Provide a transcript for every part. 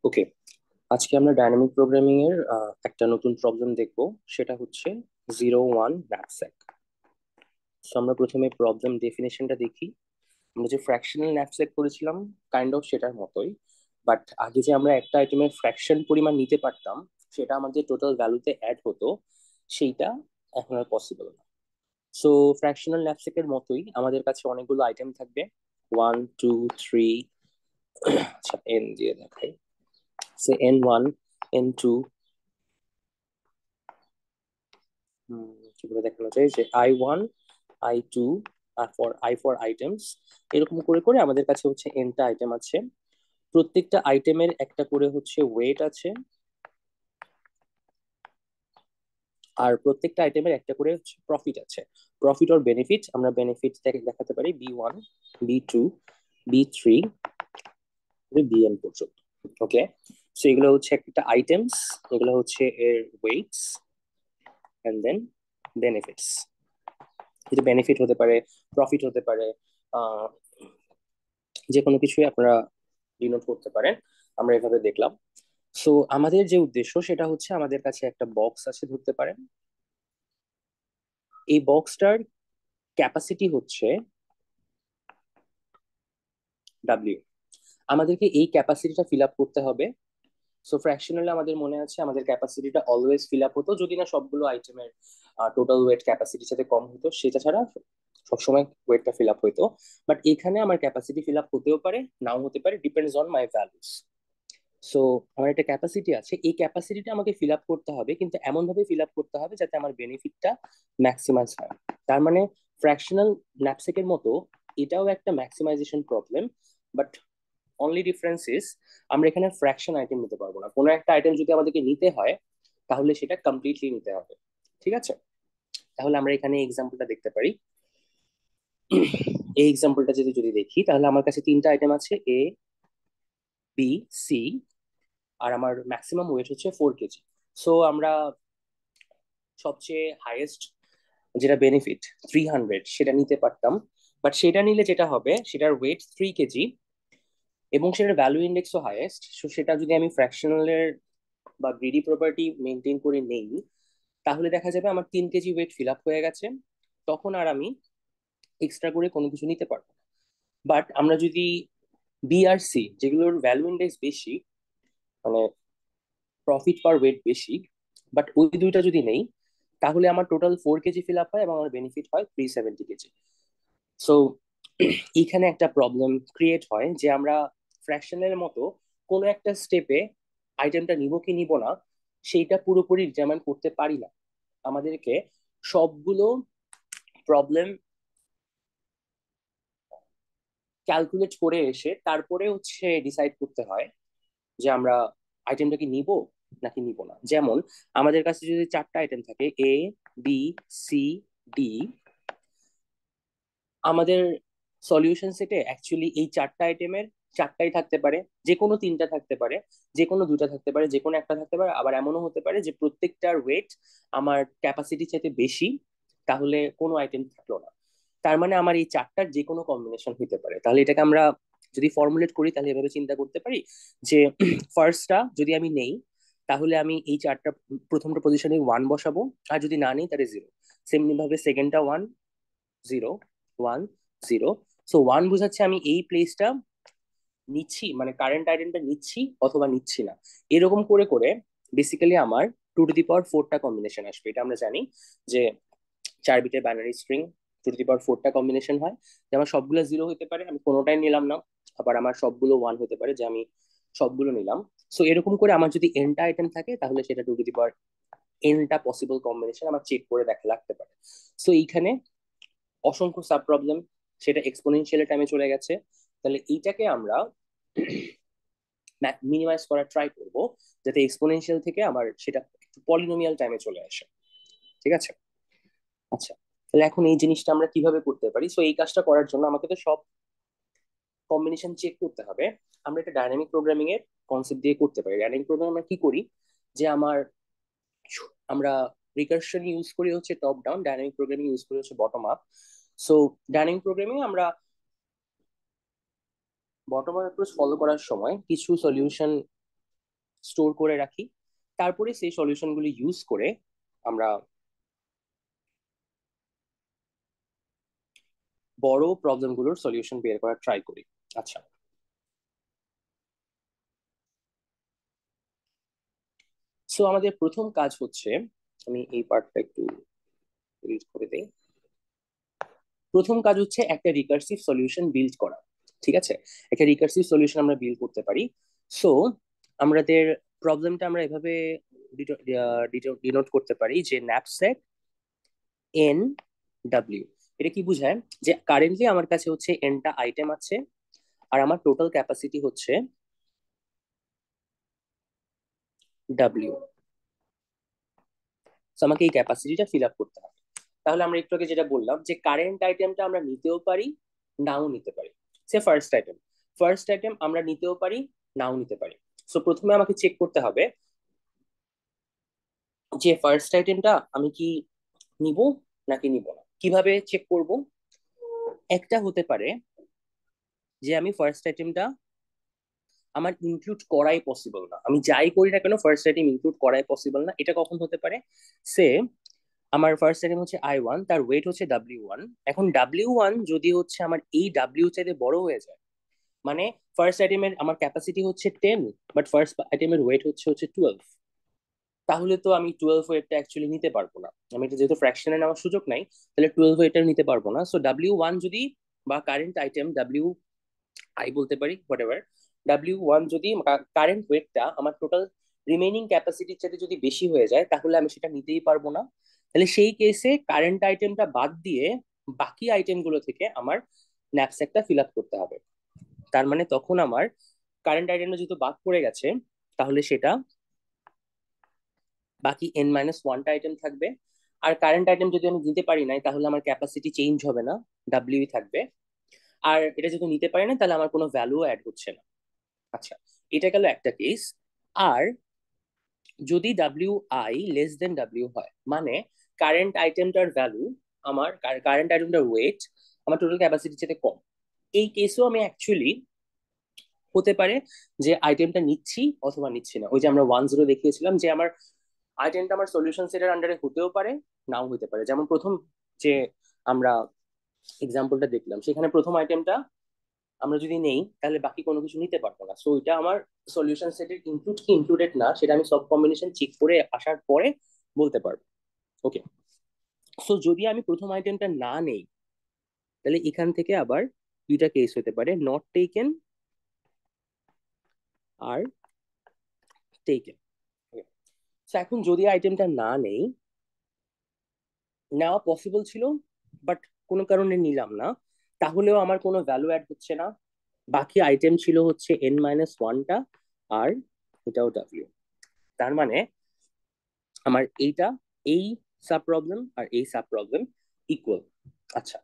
ওকে, আজকে আমরা dynamic programming এর একটা নতুন প্রবলেম দেখব। সেটা হচ্ছে 01 ন্যাপস্যাক। তো আমরা প্রথমে প্রবলেম ডেফিনেশনটা দেখি। আমরা যে ফ্র্যাকশনাল ন্যাপস্যাক করেছিলাম কাইন্ড অফ সেটার মতোই, বাট আগে যে আমরা একটা আইটেমের ফ্র্যাকশন পরিমাণ নিতে পারতাম, সেটা আমাদের টোটাল ভ্যালুতে অ্যাড হতো, সেইটা এখন আর পসিবল না। সো ফ্র্যাকশনাল ন্যাপস্যাকের মতোই আমাদের কাছে অনেকগুলো আইটেম থাকবে, 1 2 3। আচ্ছা, এন দিয়ে দেখাই। সে N1 N2, কিভাবে দেখানো যায় যে I1 I2 R for items, এরকম করে করে আমাদের কাছে হচ্ছে এনটা আইটেম আছে। প্রত্যেকটা আইটেমের একটা করে হচ্ছে ওয়েট আছে, আর প্রত্যেকটা আইটেমের একটা করে হচ্ছে প্রফিট আছে। প্রফিট অর বেনিফিট আমরা বেনিফিট থেকে দেখাতে পারি B1 B2 B3 বিএন পর্যন্ত। ওকে, সো এগুলো হচ্ছে একটা আইটেমস, এগুলো হচ্ছে এর ওয়েটস এন্ড দেন বেনিফিটস। এটা বেনিফিট হতে পারে, প্রফিট হতে পারে, আহ যে কোনো কিছুই আপনারা ডিনোট করতে পারেন। আমরা এভাবে দেখলাম। সো আমাদের যে উদ্দেশ্য সেটা হচ্ছে, আমাদের কাছে একটা বক্স আছে ধরতে পারেন। এই বক্সটার ক্যাপাসিটি হচ্ছে ডাব্লিউ। আমাদেরকে এই ক্যাপাসিটিটা ফিল আপ করতে হবে। সো ফ্র্যাকশনালি আমাদের মনে আছে আমাদের ক্যাপাসিটিটা অলওয়েজ ফিল আপ হতো, যদি না সবগুলো আইটেমের টোটাল ওয়েট ক্যাপাসিটির সাথে কম হতো, সেটা ছাড়া সবসময় ওয়েটটা ফিল আপ হতো। বাট এখানে আমার ক্যাপাসিটি ফিল আপ হতেও পারে, নাও হতে পারে, depends on my values. So আমার একটা ক্যাপাসিটি আছে, এই ক্যাপাসিটিটা আমাকে ফিল আপ করতে হবে, কিন্তু এমন ভাবে ফিল আপ করতে হবে যাতে আমার বেনিফিটটা ম্যাক্সিমাইজ হয়। তার মানে ফ্র্যাকশনাল ন্যাপসেকের মতো এটাও একটা maximisation problem, but only difference is আমরা এখানে ফ্র্যাকশন আইটেম নিতে পারবো না। কোনো একটা আইটেম যদি আমাদেরকে নিতে হয়, তাহলে সেটা কমপ্লিটলি নিতে হবে। ঠিক আছে, তাহলে আমরা এখানে এক্সাম্পলটা দেখতে পারি। এই এক্সাম্পলটা যদি যদি দেখি, তাহলে আমার কাছে তিনটা আইটেম আছে, এ বি সি, আর আমার ম্যাক্সিমাম ওয়েট হচ্ছে 4 কেজি। সো আমরা সবচেয়ে হাইয়েস্ট যেটা বেনিফিট 300 সেটা নিতে পারতাম, বাট সেটা নিলে যেটা হবে সেটার ওয়েট 3 কেজি এবং সেটার ভ্যালু ইন্ডেক্সও হাইয়েস্ট। সো সেটা যদি আমি ফ্র্যাকশনালের বা গ্রিডি প্রপার্টি মেনটেন করে নেই, তাহলে দেখা যাবে আমার 3 কেজি ওয়েট ফিল আপ হয়ে গেছে। তখন আর আমি এক্সট্রা করে কোনো কিছু নিতে পারবো না। বাট আমরা যদি বি আর সি, যেগুলোর ভ্যালু ইন্ডেক্স বেশি, মানে প্রফিট পার ওয়েট বেশি, বাট ওই দুইটা যদি নেই, তাহলে আমার টোটাল 4 কেজি ফিল আপ হয় এবং আমার বেনিফিট হয় 370 কেজি। সো এখানে একটা প্রবলেম ক্রিয়েট হয় যে আমরা ফ্র্যাকশনের মতো কোনো একটা স্টেপে আইটেমটা নিব কি নিব না, সেইটা পুরোপুরি ডিটারমাইন করতে পারি না। আমাদেরকে সবগুলো প্রবলেম ক্যালকুলেট করে এসে তারপরে হচ্ছে ডিসাইড করতে হয় যে আমরা আইটেমটা কি নিব নাকি নিব না। যেমন আমাদের কাছে যদি চারটা আইটেম থাকে, এ বি সি ডি, আমাদের সলিউশন সেটে অ্যাকচুয়ালি এই চারটা আইটেমের চারটাই থাকতে পারে, যে কোনো তিনটা থাকতে পারে, যে কোনো দুটা থাকতে পারে, যে কোনো একটা থাকতে পারে। আবার এমনও হতে পারে যে প্রত্যেকটার ওয়েট আমার ক্যাপাসিটি চাইতে বেশি, তাহলে কোনো আইটেম থাকলো না। তার মানে আমার এই চারটার যে কোনো কম্বিনেশন হতে পারে। তাহলে এটাকে আমরা যদি ফর্মুলেট করি, তাহলে এভাবে চিন্তা করতে পারি যে ফার্স্টটা যদি আমি নেই, তাহলে আমি এই চারটা প্রথমটা পজিশনে 1 বসাবো, আর যদি না নেই তাহলে 0। সেমনি ভাবে সেকেন্ডটা 1 0 1 0। সো 1 বোঝাচ্ছে আমি এই প্লেসটা নিচ্ছি, মানে কারেন্ট আইটেমটা নিচ্ছি অথবা নিচ্ছি না। এরকম করে করে বেসিক্যালি আমার 2 টু দি পাওয়ার 4টা কম্বিনেশন আসবে। এটা আমরা জানি যে 4 বিটের বাইনারি স্ট্রিং 2 টু দি পাওয়ার 4টা কম্বিনেশন হয়। যে আমার সবগুলো 0 হতে পারে, আমি কোনোটাই নিলাম না। আবার আমার সবগুলো 1 হতে পারে, যে আমি সবগুলো নিলাম। সো এরকম করে আমার যদি এনটা আইটেম থাকে, তাহলে সেটা 2 টু দি পাওয়ার এনটা পসিবল কম্বিনেশন আমার চেক করে দেখা লাগতে পারে। সো এইখানে অসংখ্য সাব প্রবলেম, সেটা এক্সপোনেনশিয়াল টাইমে চলে গেছে। তাহলে এইটাকে আমরা মিনিমাইজ করার ট্রাই করব, যাতে এক্সপোনেনশিয়াল থেকে আমার সেটা একটু পলিনোমিয়াল টাইমে চলে আসে। ঠিক আছে, আচ্ছা, তাহলে এখন এই জিনিসটা আমরা কিভাবে করতে পারি? সো এই কাজটা করার জন্য আমাকে তো সব কম্বিনেশন চেক করতে হবে। আমরা এটা ডাইনামিক প্রোগ্রামিং এর কনসেপ্ট দিয়ে করতে পারি। ডাইনামিক প্রোগ্রামিং আমরা কি করি, যে আমরা রিকারশন ইউজ করি হচ্ছে top down, dynamic programming use করি হচ্ছে bottom up. So dynamic programming আমরা বটম আপ অ্যাপ্রোচ ফলো করার সময় কিছু সলিউশন স্টোর করে রাখি, তারপরে সেই সলিউশনগুলি ইউজ করে আমরা বড় প্রবলেমগুলোর সলিউশন বের করার ট্রাই করি। আচ্ছা, সো আমাদের প্রথম কাজ হচ্ছে, আমি এই পার্টটা একটু রিড করে দিই। প্রথম কাজ হচ্ছে একটা রিকার্সিভ সলিউশন বিল্ড করা। ঠিক আছে, একটা রিকার্সিভ সলিউশন আমরা বিল্ড করতে পারি। সো আমাদের প্রবলেমটা আমরা এভাবে ডিনোট করতে পারি যে ন্যাপস্যাক এন ডাব্লিউ। এটা কি বোঝায়? যে কারেন্টলি আমার কাছে হচ্ছে এনটা আইটেম আছে, আর আমার টোটাল ক্যাপাসিটি হচ্ছে ডাব্লিউ। তো আমাকে এই ক্যাপাসিটিটা ফিল আপ করতে হবে। তাহলে আমরা একটু আগে যেটা বললাম যে কারেন্ট আইটেমটা আমরা নিতেও পারি, নাও নিতে পারি। সে ফার্স্ট আইটেম আমরা নিতেও পারি, নাও নিতে পারি। সো প্রথমে আমাকে চেক করতে হবে যে ফার্স্ট আইটেমটা আমি কি নিব নাকি নিব না। কিভাবে চেক করব? একটা হতে পারে যে আমি ফার্স্ট আইটেমটা আমার ইনক্লুড করাই পসিবল না, আমি যাই করি না কেন ফার্স্ট আইটেম ইনক্লুড করাই পসিবল না। এটা কখন হতে পারে? সে আমার ফার্স্ট আইটেম হচ্ছে I1, তার ওয়েট হচ্ছে W1। এখন W1 যদি হচ্ছে আমার এই ডাব্লিউ চাইতে বড় হয়ে যায়, মানে ফার্স্ট আইটেমের আমার ক্যাপাসিটি হচ্ছে 10, বাট ফার্স্ট আইটেমের ওয়েট হচ্ছে 12, তাহলে তো আমি 12 ওয়েটটা অ্যাকচুয়ালি নিতে পারবো না। আমি এটা যেহেতু ফ্র্যাকশনে নেওয়ার সুযোগ নাই, তাহলে 12 ওয়েটটা নিতে পারবো না। সো W1 যদি, বা কারেন্ট আইটেম ডাব্লিউ আই বলতে পারি, হোয়াট এভার, W1 যদি কারেন্ট ওয়েটটা আমার টোটাল রিমেইনিং ক্যাপাসিটির চাইতে যদি বেশি হয়ে যায়, তাহলে আমি সেটা নিতেই পারবো না। তাহলে সেই কেসে কারেন্ট আইটেমটা বাদ দিয়ে বাকি আইটেমগুলো থেকে আমার ন্যাপস্যাকটা ফিল আপ করতে হবে। তার মানে তখন আমার কারেন্ট আইটেমটা যেহেতু বাদ পড়ে গেছে, তাহলে সেটা বাকি N-1টা আইটেম থাকবে। আর কারেন্ট আইটেম যদি আমি দিতে পারি নাই, তাহলে আমার ক্যাপাসিটি চেঞ্জ হবে না, ডাব্লিউই থাকবে। আর এটা যদি নিতে পারি না, তাহলে আমার কোনো ভ্যালু অ্যাড হচ্ছে না। আচ্ছা, এটা গেল একটা কেস। আর যদি Wi < হয়, মানে কারেন্ট আইটেমটার ভ্যালু, আমার কারেন্ট আইটেমটার ওয়েট আমার টোটাল ক্যাপাসিটির চেয়ে কম, এই কেসেও আমি অ্যাকচুয়ালি হতে পারে যে আইটেমটা নিচ্ছি অথবা নিচ্ছি না। ওই যে আমরা 1-0 দেখিয়েছিলাম যে আমার আইটেমটা আমার সলিউশন সেটের আন্ডারে হতেও পারে, নাও হতে পারে। যেমন প্রথম যে আমরা এক্সাম্পলটা দেখলাম, সেখানে প্রথম আইটেমটা আমরা যদি নেই, তাহলে বাকি কোনো কিছু নিতে পারবো না। সো এটা আমার সলিউশন সেটের ইনক্লুড কি ইনক্লুডেড না, সেটা আমি সব কম্বিনেশন চেক করে আসার পরে বলতে পারবো। ওকে, সো যদি আমি প্রথম আইটেমটা না নেই, তাহলে এখান থেকে আবার দুইটা কেস হতে পারে, নট টেকেন আর টেকেন। এখন যদি আইটেমটা না নেই, নেওয়া পসিবল ছিল বাট কোনো কারণে নিলাম না, তাহলেও আমার কোনো ভ্যালু অ্যাড হচ্ছে না। বাকি আইটেম ছিল হচ্ছে N-1টা, আর এটাও ডাব্লিউ। তার মানে আমার এইটা, এই সাব প্রবলেম আর এই সাব প্রবলেম ইকুয়াল। আচ্ছা,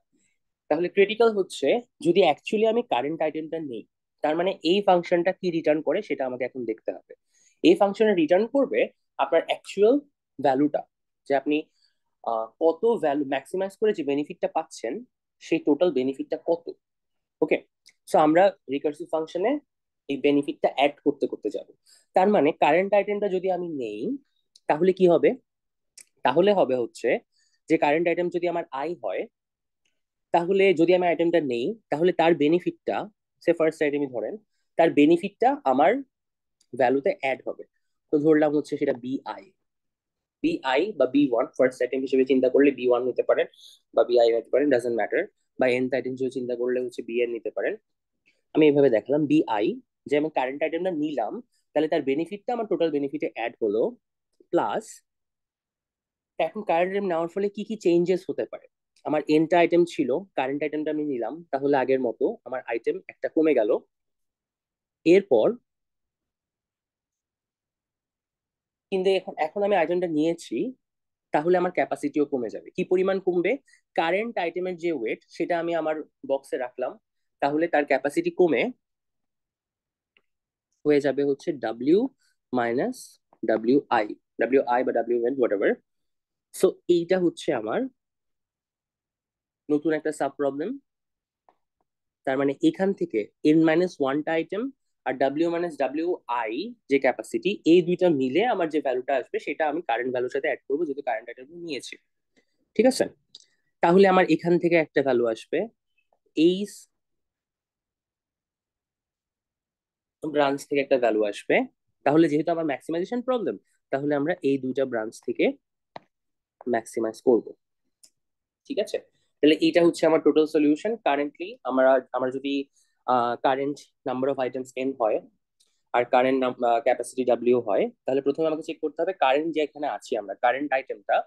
তাহলে ক্রিটিক্যাল হচ্ছে যদি অ্যাকচুয়ালি আমি কারেন্ট আইটেমটা নেই, তার মানে এই ফাংশনটা কি রিটার্ন করে সেটা আমাকে এখন দেখতে হবে। এই ফাংশনে রিটার্ন করবে আপনার অ্যাকচুয়াল ভ্যালুটা, যে আপনি কত ভ্যালু ম্যাক্সিমাইজ করে যে বেনিফিটটা পাচ্ছেন, সেই টোটাল বেনিফিটটা কত। ওকে, সো আমরা রিকার্সিভ ফাংশনে এই বেনিফিটটা অ্যাড করতে করতে যাব। তার মানে কারেন্ট আইটেমটা যদি আমি নেই, তাহলে কি হবে? তাহলে হবে হচ্ছে যে কারেন্ট আইটেম যদি আমার আই হয়, তাহলে যদি আমি আইটেমটা নেই, তাহলে তার বেনিফিটটা, সে ফার্স্ট আইটেমই ধরেন, তার বেনিফিটটা আমার ভ্যালুতে অ্যাড হবে। তো ধরলাম হচ্ছে সেটা বিআই বা বি ওয়ান, ফার্স্ট আইটেম হিসেবে চিন্তা করলে বি ওয়ান নিতে পারেন বা বিআই নিতে পারেন, ডাজেন্ট ম্যাটার। বা এন আইটেম হিসেবে চিন্তা করলে হচ্ছে বিএন নিতে পারেন। আমি এইভাবে দেখালাম বিআই, যে আমি কারেন্ট আইটেমটা নিলাম, তাহলে তার বেনিফিটটা আমার টোটাল বেনিফিটে অ্যাড হলো, প্লাস এখন কারেন্ট আইটেম নেওয়ার ফলে কি কি চেঞ্জেস হতে পারে। আমার এনটা আইটেম ছিল, কারেন্ট আইটেমটা আমি নিলাম, তাহলে আগের মতো আমার আইটেম একটা কমে গেল। এরপর কিন্তু এখন এখন আমি আইটেমটা নিয়েছি, তাহলে আমার ক্যাপাসিটিও কমে যাবে। কি পরিমাণ কমবে? কারেন্ট আইটেমের যে ওয়েট সেটা আমি আমার বক্সে রাখলাম, তাহলে তার ক্যাপাসিটি কমে হয়ে যাবে হচ্ছে ডাব্লিউ মাইনাস ডাব্লিউ আই বা W N what ever. So এইটা হচ্ছে আমার নতুন একটা সাব প্রবলেম। তার মানে এখান থেকে n-1টা আইটেম আর w-wi যে ক্যাপাসিটি, এই দুইটা মিলে আমার যে ভ্যালুটা আসবে সেটা আমি কারেন্ট ভ্যালুর সাথে অ্যাড করবো, যেহেতু কারেন্ট আইটেম নিয়েছি। ঠিক আছে, তাহলে আমার এখান থেকে একটা ভ্যালু আসবে, এই ব্রাঞ্চ থেকে একটা ভ্যালু আসবে। তাহলে যেহেতু আমার ম্যাক্সিমাইজেশন প্রবলেম, তাহলে আমরা এই দুইটা ব্রাঞ্চ থেকে ম্যাক্সিমাইজ করব। ঠিক আছে, তাহলে এইটা হচ্ছে আমার টোটাল সলিউশন কারেন্টলি। আমার যদি current number of items n হয় আর কারেন্ট ক্যাপাসিটি w হয়, তাহলে প্রথমে আমাকে চেক করতে হবে কারেন্ট যে এখানে আছি আমরা, কারেন্ট আইটেমটা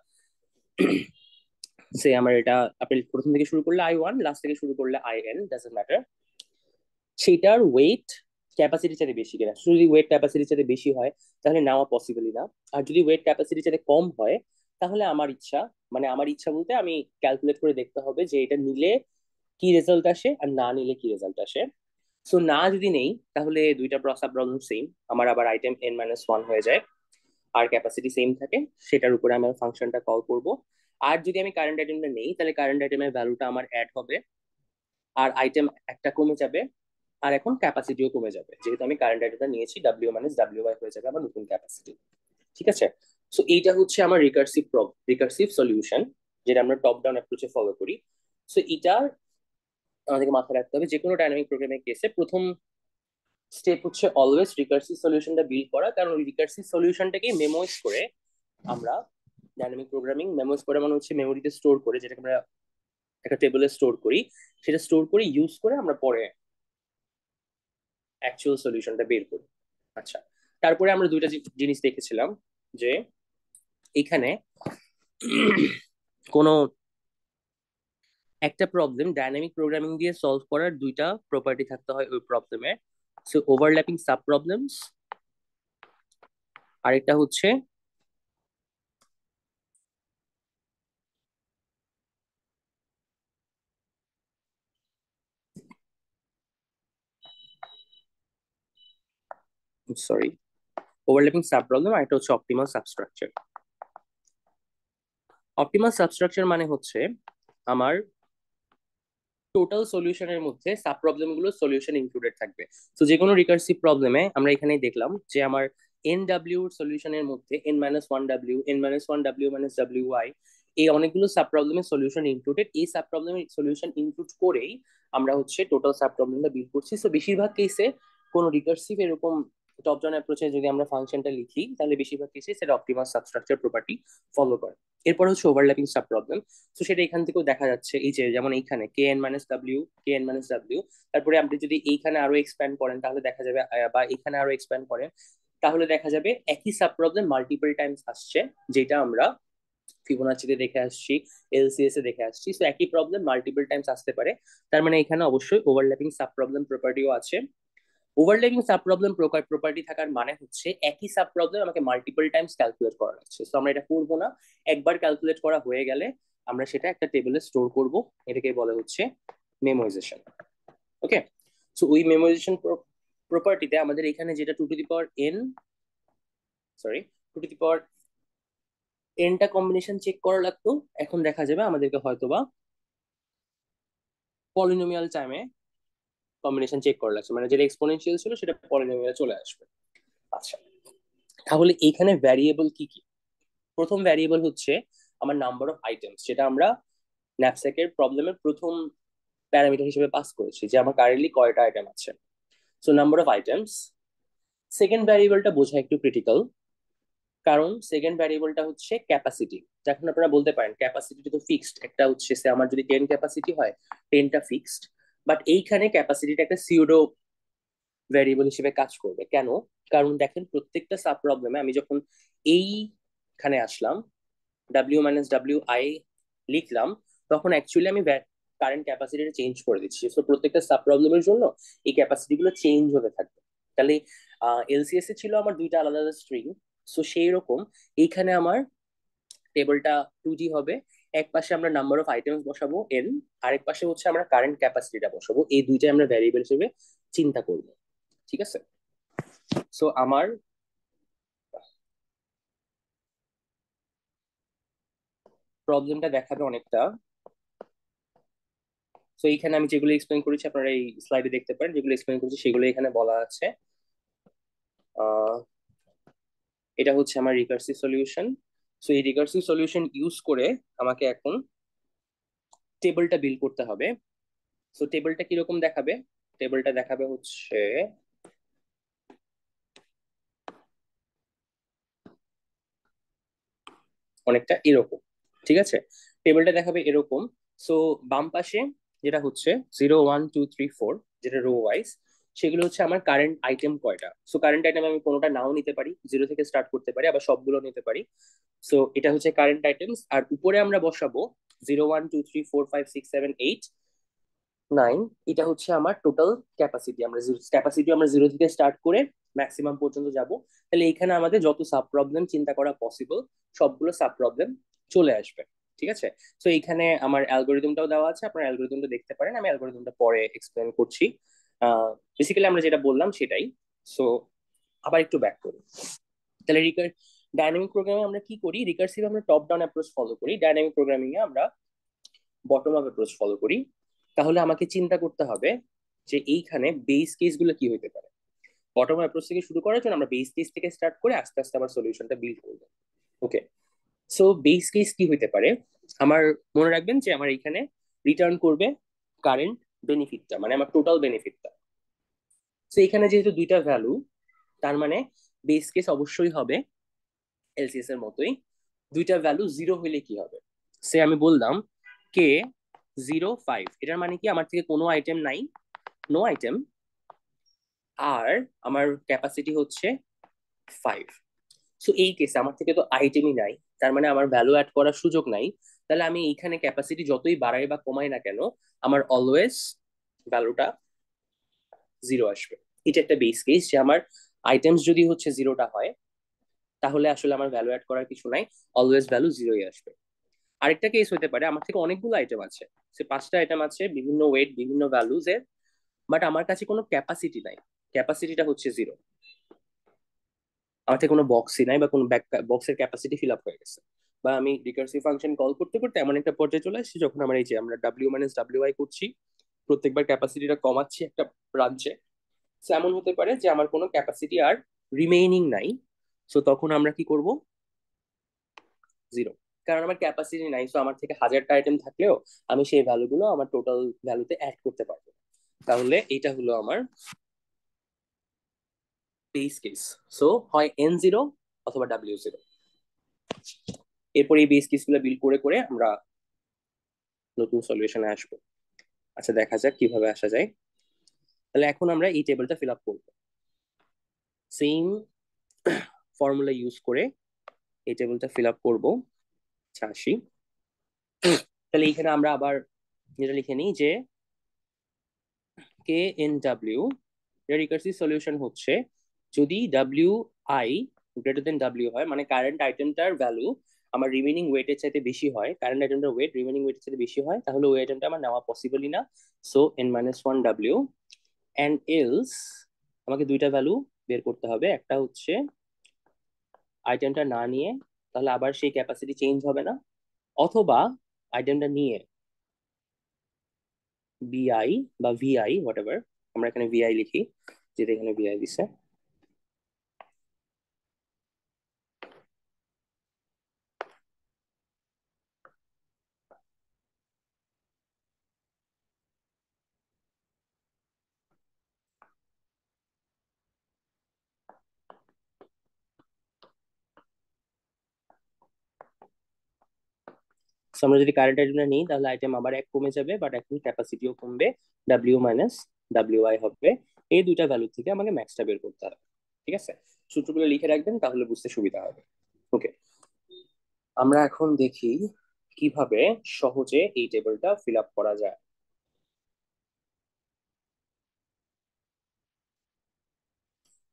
সে আমার এটা, আপনি প্রথম থেকে শুরু করলে i1, লাস্ট থেকে শুরু করলে in, ডাজন্ট ম্যাটার, সেটার ওয়েট ক্যাপাসিটির চাইতে বেশি কিনা। যদি ওয়েট ক্যাপাসিটির চাইতে বেশি হয় তাহলে নেওয়া পসিবলই না। আর যদি ওয়েট ক্যাপাসিটির চাইতে কম হয়, তাহলে আমার ইচ্ছা, মানে আমার ইচ্ছা বলতে আমি ক্যালকুলেট করে দেখতে হবে যে এটা নিলে কি রেজাল্ট আসে আর না নিলে কি রেজাল্ট আসে। সো না যদি নেই, তাহলে দুইটা সাব প্রবলেম সেম, আমার আবার আইটেম n-1 হয়ে যায় আর ক্যাপাসিটি সেম থাকে, সেটার উপরে আমি ফাংশনটা কল করব। আর যদি আমি কারেন্ট আইটেমটা নেই, তাহলে কারেন্ট আইটেমের ভ্যালুটা আমার অ্যাড হবে, আর আইটেম একটা কমে যাবে, আর এখন ক্যাপাসিটিও কমে যাবে, যেহেতু আমি কারেন্ট আইটেমটা নিয়েছি, w-wi হয়ে যাবে আমার নতুন ক্যাপাসিটি। ঠিক আছে, সো এইটা হচ্ছে আমার রিকার্সিভ সলিউশন, যেটা আমরা টপ ডাউন অ্যাপ্রোচে ফলো করি। সো এটা আমাদেরকে মাথায় রাখতে হবে যে কোনো ডাইনামিক প্রোগ্রামিং কেসে প্রথম স্টেপ হচ্ছে অলওয়েজ রিকার্সিভ সলিউশনটা বিল্ড করা, কারণ ওই রিকার্সিভ সলিউশনটাকে মেমোইজ করে আমরা ডাইনামিক প্রোগ্রামিং, মেমোইজ করে মানে হচ্ছে মেমোরিতে স্টোর করে, যেটাকে আমরা একটা টেবিলে স্টোর করি, সেটা স্টোর করে ইউজ করে আমরা পরে অ্যাকচুয়াল সলিউশনটা বের করি। আচ্ছা, তারপরে আমরা দুইটা জিনিস দেখেছিলাম, যে এখানে কোনো একটা প্রবলেম ডাইনামিক প্রোগ্রামিং দিয়ে সলভ করার দুইটা প্রপার্টি থাকতে হয় ওই প্রবলেমে। সো ওভারল্যাপিং সাব প্রবলেমস, আরেকটা হচ্ছে সরি, ওভারল্যাপিং সাব প্রবলেম, আর একটা হচ্ছে অপটিমাল সাবস্ট্রাকচার। অপটিমাল সাবস্ট্রাকচার মানে হচ্ছে আমার টোটাল সলিউশনের মধ্যে সাব প্রবলেম গুলো সলিউশন ইনক্লুডেড থাকবে। তো যে কোনো রিকার্সিভ প্রবলেমে আমরা এখানেই দেখলাম যে আমার n-w সলিউশনের মধ্যে n-1w, n-1w w-i, এই অনেকগুলো সাব প্রবলেমের সলিউশন ইনক্লুডেড। এই সাব প্রবলেমের সলিউশন ইনক্লুড করেই আমরা হচ্ছে টোটাল সাব প্রবলেমটা বিল্ড করছি। সো বেশিরভাগ কেসে কোনো রিকার্সিভ এরকম টপ ডাউন অ্যাপ্রোচে যদি আমরা ফাংশনটা লিখি, তাহলে বেশিরভাগ কেসে সেটা অপটিমাল সাবস্ট্রাকচার প্রপার্টি ফলো করে। এরপর হচ্ছে ওভারল্যাপিং সাব প্রবলেম। তো সেটা এখান থেকেও দেখা যাচ্ছে, এই যে যেমন এইখানে kn-w, kn-w, তারপরে আপনি যদি এইখানে আরো এক্সপ্যান্ড করেন তাহলে দেখা যাবে, বা এখানে আরো এক্সপ্যান্ড করেন তাহলে দেখা যাবে একই সাব প্রবলেম মাল্টিপল টাইমস আসছে, যেটা আমরা ফিবোনাচিতে দেখে আসছি, এলসিএস এ দেখে আসছি। সো একই প্রবলেম মাল্টিপল টাইমস আসতে পারে, তার মানে এখানে অবশ্যই ওভারল্যাপিং সাব প্রবলেম প্রপার্টিও আছে। ওভারল্যাপিং সাব প্রবলেম প্রপার্টি থাকার মানে হচ্ছে একই সাব প্রবলেম আমাকে মাল্টিপল টাইমস ক্যালকুলেট করা লাগছে। তো আমরা এটা করবো না, একবার ক্যালকুলেট করা হয়ে গেলে আমরা সেটা একটা টেবিলে স্টোর করব, এটাকে বলে হচ্ছে মেমোরাইজেশন। ওকে, সো ওই মেমোরাইজেশন প্রপার্টিতে আমাদের এখানে যেটা two to the power n, sorry, two to the power এনটা কম্বিনেশন চেক করা লাগতো, এখন দেখা যাবে আমাদেরকে হয়তোবা পলিনোমিয়াল টাইমে কম্বিনেশন চেক করা লাগছে, মানে যেটা এক্সপোনেনশিয়াল ছিল সেটা পলিনোমিয়াল চলে আসবে। আচ্ছা, তাহলে এইখানে ভ্যারিয়েবল কি কি? প্রথম ভ্যারিয়েবল হচ্ছে আমার নাম্বার অফ আইটেমস, যেটা আমরা ন্যাপস্যাকের প্রবলেমের প্রথম প্যারামিটার হিসেবে পাস করেছি, যে আমার কারেন্টলি কয়টা আইটেম আছে। So number of items. Second ভ্যারিয়েবলটা বোঝা একটু ক্রিটিক্যাল, কারণ সেকেন্ড ভ্যারিয়েবলটা হচ্ছে ক্যাপাসিটি। এখন আপনারা বলতে পারেন ক্যাপাসিটি তো ফিক্সড, একটা হচ্ছে সে আমার যদি 10 ক্যাপাসিটি হয়, 10টা ফিক্সড, বাট এইখানে ক্যাপাসিটিটা একটা সিউডো ভ্যারিয়েবল হিসেবে কাজ করবে। কেন? কারণ দেখেন প্রত্যেকটা সাব প্রবলেমে আমি যখন এইখানে আসলাম, w-wi লিখলাম, তখন অ্যাকচুয়ালি আমি কারেন্ট ক্যাপাসিটিটা চেঞ্জ করে দিচ্ছি। সো প্রত্যেকটা সাব প্রবলেমের জন্য এই ক্যাপাসিটি গুলো চেঞ্জ হতে থাকবে। তাহলে এলসিএস এ ছিল আমার দুইটা আলাদা আলাদা স্ট্রিং, সো সেই রকম এইখানে আমার টেবিলটা 2D হবে। এক পাশে আমরা নাম্বার অফ আইটেমস বসাবো n, আরেক পাশে হচ্ছে আমরা কারেন্ট ক্যাপাসিটিটা বসাবো, এই দুইটাই আমরা ভ্যারিয়েবল হিসেবে চিন্তা করব। ঠিক আছে, সো আমার প্রবলেমটা দেখাবে অনেকটা সো এইখানে আমি যেগুলো এক্সপ্লেন করেছি আপনারা এই স্লাইডে দেখতে পারেন, যেগুলো এক্সপ্লেন করেছি সেগুলো এখানে বলা আছে। আহ, এটা হচ্ছে আমার রিকার্সিভ সলিউশন। সো এই রিকার্সিভ সলিউশন ইউজ করে আমাকে এখন টেবিলটা বিল্ড করতে হবে। সো টেবিলটা কিরকম দেখাবে? টেবিলটা দেখাবে হচ্ছে অনেকটা এরকম, ঠিক আছে? টেবিলটা দেখাবে এরকম। সো বাম পাশে যেটা হচ্ছে 0 1 2 3 4, যেটা রো ওয়াইজ, সেগুলো হচ্ছে আমার কারেন্ট আইটেম কয়টা। সো কারেন্ট আইটেম আমি কোনোটা নাও নিতে পারি, জিরো থেকে স্টার্ট করতে পারি, আবার সবগুলো নিতে পারি। সো এটা হচ্ছে কারেন্ট আইটেমস, আর উপরে আমরা বসাবো 0 1 2 3 4 5 6 7 8 9। এটা হচ্ছে আমার টোটাল ক্যাপাসিটি। আমরা ক্যাপাসিটি আমরা জিরো থেকে স্টার্ট করে ম্যাক্সিমাম পর্যন্ত যাব। তাহলে এখানে আমাদের যত সাব প্রবলেম চিন্তা করা পসিবল সবগুলো সাব প্রবলেম চলে আসবে, ঠিক আছে? তো এইখানে আমার অ্যালগোরিদমটাও দেওয়া আছে, আপনার অ্যালগোরিদমটা দেখতে পারেন, আমি অ্যালগোরিদমটা পরে এক্সপ্লেন করছি। বেসিক্যালি আমরা যেটা বললাম সেটাই। সো আবার একটু ব্যাক করি। তাহলে ডাইনামিক প্রোগ্রামিং আমরা কি করি? রিকার্সিভ আমরা টপ ডাউন অ্যাপ্রোচ ফলো করি, ডাইনামিক প্রোগ্রামিং এ আমরা বটম আপ অ্যাপ্রোচ ফলো করি। তাহলে আমাকে চিন্তা করতে হবে যে এইখানে বেস কেস গুলো কি হতে পারে। বটম অ্যাপ্রোচ থেকে শুরু করার জন্য আমরা বেস কেস থেকে স্টার্ট করে আস্তে আস্তে আবার সলিউশনটা বিল্ড করবো। ওকে, সো বেস কেস কি হতে পারে? আমার মনে রাখবেন যে আমার এখানে রিটার্ন করবে কারেন্ট বেনিফিটটা, মানে আমার টোটাল বেনিফিটটা। তো এখানে যেহেতু দুইটা ভ্যালু, তার মানে বেস কেস অবশ্যই হবে এলসিএস এর মতোই। দুইটা ভ্যালু জিরো হইলে কি হবে? সে আমি বললাম কে 0 5, এটার মানে কি আমার থেকে কোনো আইটেম নাই, নো আইটেম, আর আমার ক্যাপাসিটি হচ্ছে 5। সো এই কেসে আমার থেকে তো আইটেমই নাই, তার মানে আমার ভ্যালু অ্যাড করার সুযোগ নাই। তাহলে আমি এইখানে ক্যাপাসিটি যতই বাড়াই বা কমাই না কেন, আমার অলওয়েজ ভ্যালুটা জিরো আসবে। এটা একটা বেস কেস যে আমার আইটেমস যদি হচ্ছে জিরোটা হয়, তাহলে আসলে আমার ভ্যালু অ্যাড করার কিছু নাই, অলওয়েজ ভ্যালু জিরোই আসবে। আরেকটা কেস হতে পারে আমার থেকে অনেকগুলো আইটেম আছে, সে 5টা আইটেম আছে, বিভিন্ন ওয়েট বিভিন্ন ভ্যালুজ এর, বাট আমার কাছে কোনো ক্যাপাসিটি নাই, ক্যাপাসিটিটা হচ্ছে জিরো। আমার থেকে কোনো বক্সই নাই বা কোনো বক্সের ক্যাপাসিটি ফিল আপ হয়ে গেছে, বা আমি রিকার্সিভ ফাংশন কল করতে করতে এমন একটা পর্যায়ে চলে আসছি যখন আমার এই যে আমরা ডাব্লিউ মাইনাস ডাব্লিউ আই করছি, প্রত্যেকবার ক্যাপাসিটিটা কমাচ্ছি একটা ব্রাঞ্চে, এমন হতে পারে যে আমার কোনো ক্যাপাসিটি আর রিমেইনিং নাই। সো তখন আমরা কি করব? জিরো। কারণ আমার ক্যাপাসিটি নাই, সো আমার থেকে হাজারটা আইটেম থাকলেও আমি সেই ভ্যালুগুলো আমার টোটাল ভ্যালুতে অ্যাড করতে পারবো। তাহলে এটা হলো আমার বেস কেস। সো হয় N0 অথবা W0। এরপর এই বেস কেস গুলো বিল্ড করে করে আমরা নতুন সলিউশনে আসবো। আচ্ছা, দেখা যাক কিভাবে আসা যায়। তাহলে এখন আমরা এই টেবিলটা ফিল আপ করবো সেম ফর্মুলা ইউজ করে। এই টেবিলটা ফিল আপ করবো। আচ্ছা, আসি। তাহলে এখানে আমরা আবার যেটা লিখে নিই যে K N W recursive solution হচ্ছে যদি W I greater than W হয়, মানে কারেন্ট আইটেমটার ভ্যালু আমার রিমেনিং ওয়েটের চাইতে বেশি হয়, কারেন্ট আইটেমটার ওয়েট রিমেনিং ওয়েটের চাইতে বেশি হয়, তাহলে ওই আইটেমটা আমার নেওয়া পসিবলই না। So n-1 W. And else আমাকে দুইটা ভ্যালু বের করতে হবে, একটা হচ্ছে আইটেমটা না নিয়ে, তাহলে আবার সেই ক্যাপাসিটি চেঞ্জ হবে না, অথবা আইটেমটা নিয়ে বিআই বা ভিআই হোয়াট এভার, আমরা এখানে ভিআই লিখি যেটা এখানে ভিআই দিছে। So, আমরা যদি কারেন্ট আইটেমটা নিই তাহলে আইটেম আবার এক কমে যাবে, বাট এখন ক্যাপাসিটিও কমবে, ডাব্লিউ মাইনাস ডাব্লিউ আই হবে। এই দুইটা ভ্যালু থেকে আমাকে ম্যাক্সটা বের করতে হবে, ঠিক আছে? সূত্রগুলো লিখে রাখবেন তাহলে বুঝতে সুবিধা হবে। ওকে, আমরা এখন দেখি কিভাবে সহজে এই টেবিলটা ফিল আপ করা যায়।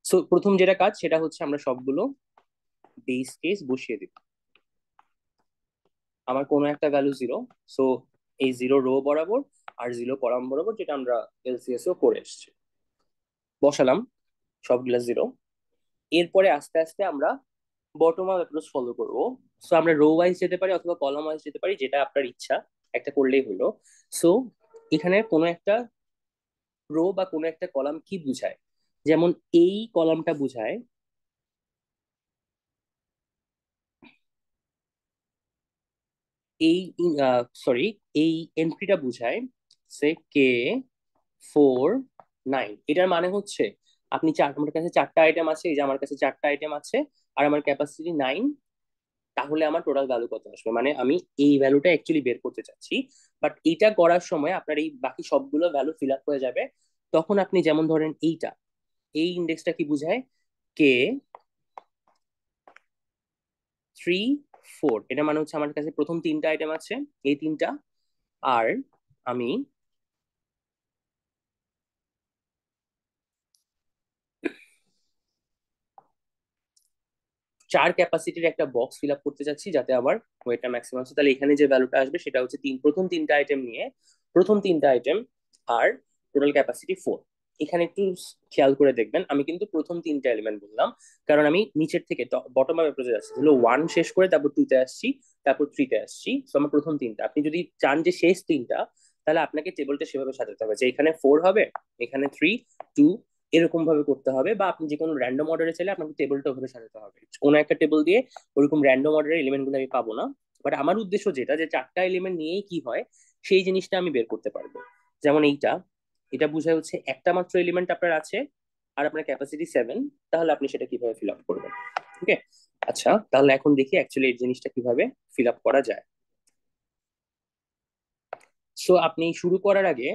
সো প্রথম যেটা কাজ সেটা হচ্ছে আমরা সবগুলো বেস কেস বসিয়ে দিব। আমার কোনো একটা ভ্যালু জিরো, সো এই জিরো রো বরাবর আর জিরো কলাম বরাবর, যেটা আমরা এলসিএস ও করে এসেছি, বসালাম সবগুলা জিরো। এরপরে আস্তে আস্তে আমরা বটম আপ অ্যাপ্রোচ ফলো করবো। সো আমরা রো ওয়াইজ যেতে পারি অথবা কলাম ওয়াইজ যেতে পারি, যেটা আপনার ইচ্ছা, একটা করলেই হলো। সো এখানে কোনো একটা রো বা কোনো একটা কলাম কি বুঝায়, যেমন এই কলামটা বুঝায়, এই সরি, এই এন্ট্রিটা বুঝায় সে কে 4 9। এটার মানে হচ্ছে আপনি আমার কাছে চারটা আইটেম আছে, এই যে আমার কাছে চারটা আইটেম আছে, আর আমার ক্যাপাসিটি 9, তাহলে আমার টোটাল ভ্যালু কত আসবে, মানে আমি এই ভ্যালুটা অ্যাকচুয়ালি বের করতে চাচ্ছি। বাট এটা করার সময় আপনার এই বাকি সবগুলো ভ্যালু ফিল আপ হয়ে যাবে। তখন আপনি যেমন ধরেন এইটা, এই ইন্ডেক্সটা কি বুঝায়, কে 3 4, এটা মানে হচ্ছে আমার কাছে প্রথম তিনটা আইটেম আছে, এই তিনটা, আর আমি চার ক্যাপাসিটির একটা বক্স ফিল আপ করতে চাচ্ছি যাতে আমার ওয়েটটা ম্যাক্সিমাম আছে। তাহলে এখানে যে ভ্যালুটা আসবে সেটা হচ্ছে প্রথম তিনটা আইটেম নিয়ে, প্রথম তিনটা আইটেম আর টোটাল ক্যাপাসিটি 4। এখানে একটু খেয়াল করে দেখবেন, আমি কিন্তু প্রথম তিনটা এলিমেন্ট বললাম, কারণ আমি নিচের থেকে বটম আপ অ্যাপ্রোচে যাচ্ছি, হলো 1 শেষ করে তারপর 2 তে আসছি, তারপর 3 তে আসছি। তো আমার প্রথম তিনটা, আপনি যদি চান যে শেষ তিনটা, তাহলে আপনাকে টেবিলটা সেভাবে সাজাতে হবে যে এখানে 4 হবে, এখানে 3 2, এরকম ভাবে করতে হবে। বা আপনি যে কোনো র্যান্ডম অর্ডারে চাইলে আপনাকে টেবিলটা ওভাবে সাজাতে হবে, কোনো একটা টেবিল দিয়ে ওরকম র্যান্ডম অর্ডারের এলিমেন্ট গুলো আমি পাবো না। বাট আমার উদ্দেশ্য যেটা, যে চারটা এলিমেন্ট নিয়েই কি হয় সেই জিনিসটা আমি বের করতে পারবো। যেমন এইটা, এটা বোঝায় হচ্ছে একটা মাত্র এলিমেন্ট আপনার আছে আর আপনার ক্যাপাসিটি 7, তাহলে আপনি সেটা কিভাবে ফিল আপ করবেন। ওকে, আচ্ছা তাহলে এখন দেখি অ্যাকচুয়ালি এই জিনিসটা কিভাবে ফিল আপ করা যায়। সো আপনি শুরু করার আগে,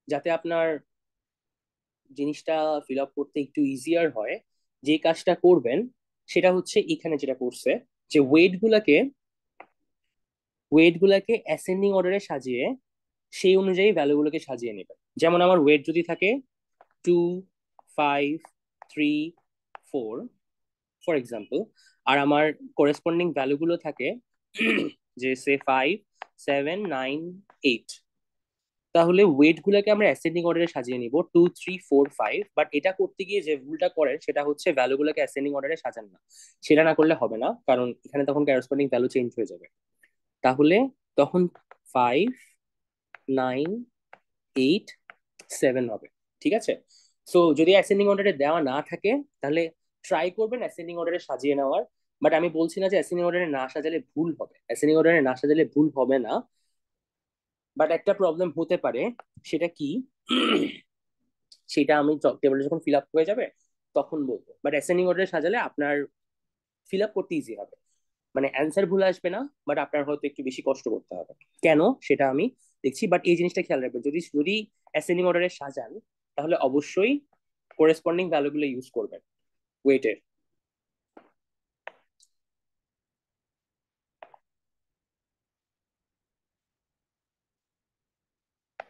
যাতে আপনার জিনিসটা ফিল আপ করতে একটু ইজিয়ার হয়, যে কাজটা করবেন সেটা হচ্ছে এখানে যেটা করছে, যে ওয়েট গুলাকে অ্যাসেন্ডিং অর্ডারে সাজিয়ে সেই অনুযায়ী ভ্যালুগুলোকে সাজিয়ে নেবেন। যেমন আমার ওয়েট যদি থাকে 2 5 3 4 ফর এক্সাম্পল, আর আমার করেসপন্ডিং ভ্যালুগুলো থাকে যে সে 5 7 9 8, তাহলে ওয়েট গুলাকে আমরা অ্যাসেন্ডিং অর্ডারে সাজিয়ে নিব 2 3 4 5। বাট এটা করতে গিয়ে যে ভুলটা করেন সেটা হচ্ছে ভ্যালু গুলোকে অ্যাসেন্ডিং অর্ডারে সাজান না। সেটা না করলে হবে না, কারণ এখানে তখন ক্যারসপন্ডিং ভ্যালু চেঞ্জ হয়ে যাবে। তাহলে তখন 5 9 8 7 হবে, ঠিক আছে। সো যদি অ্যাসেন্ডিং অর্ডারে দেওয়া না থাকে, তাহলে ট্রাই করবেন অ্যাসেন্ডিং অর্ডারে সাজিয়ে নেওয়ার। বাট আমি বলছি না যে অ্যাসেন্ডিং অর্ডারে না সাজালে ভুল হবে, অ্যাসেন্ডিং অর্ডারে না সাজালে ভুল হবে না। বাট একটা প্রবলেম হতে পারে, সেটা কি সেটা আমি টেবিলটা যখন ফিল আপ হয়ে যাবে তখন বলবো। বাট অ্যাসেন্ডিং অর্ডারে সাজালে আপনার ফিল আপ করতে ইজি হবে, মানে অ্যান্সার ভুল আসবে না, বাট আপনার হয়তো একটু বেশি কষ্ট করতে হবে। কেন সেটা আমি দেখছি, বাট এই জিনিসটা খেয়াল রাখবেন, যদি যদি অ্যাসেন্ডিং অর্ডারে সাজান তাহলে অবশ্যই কোরেসপন্ডিং ভ্যালুগুলো ইউজ করবেন ওয়েটের।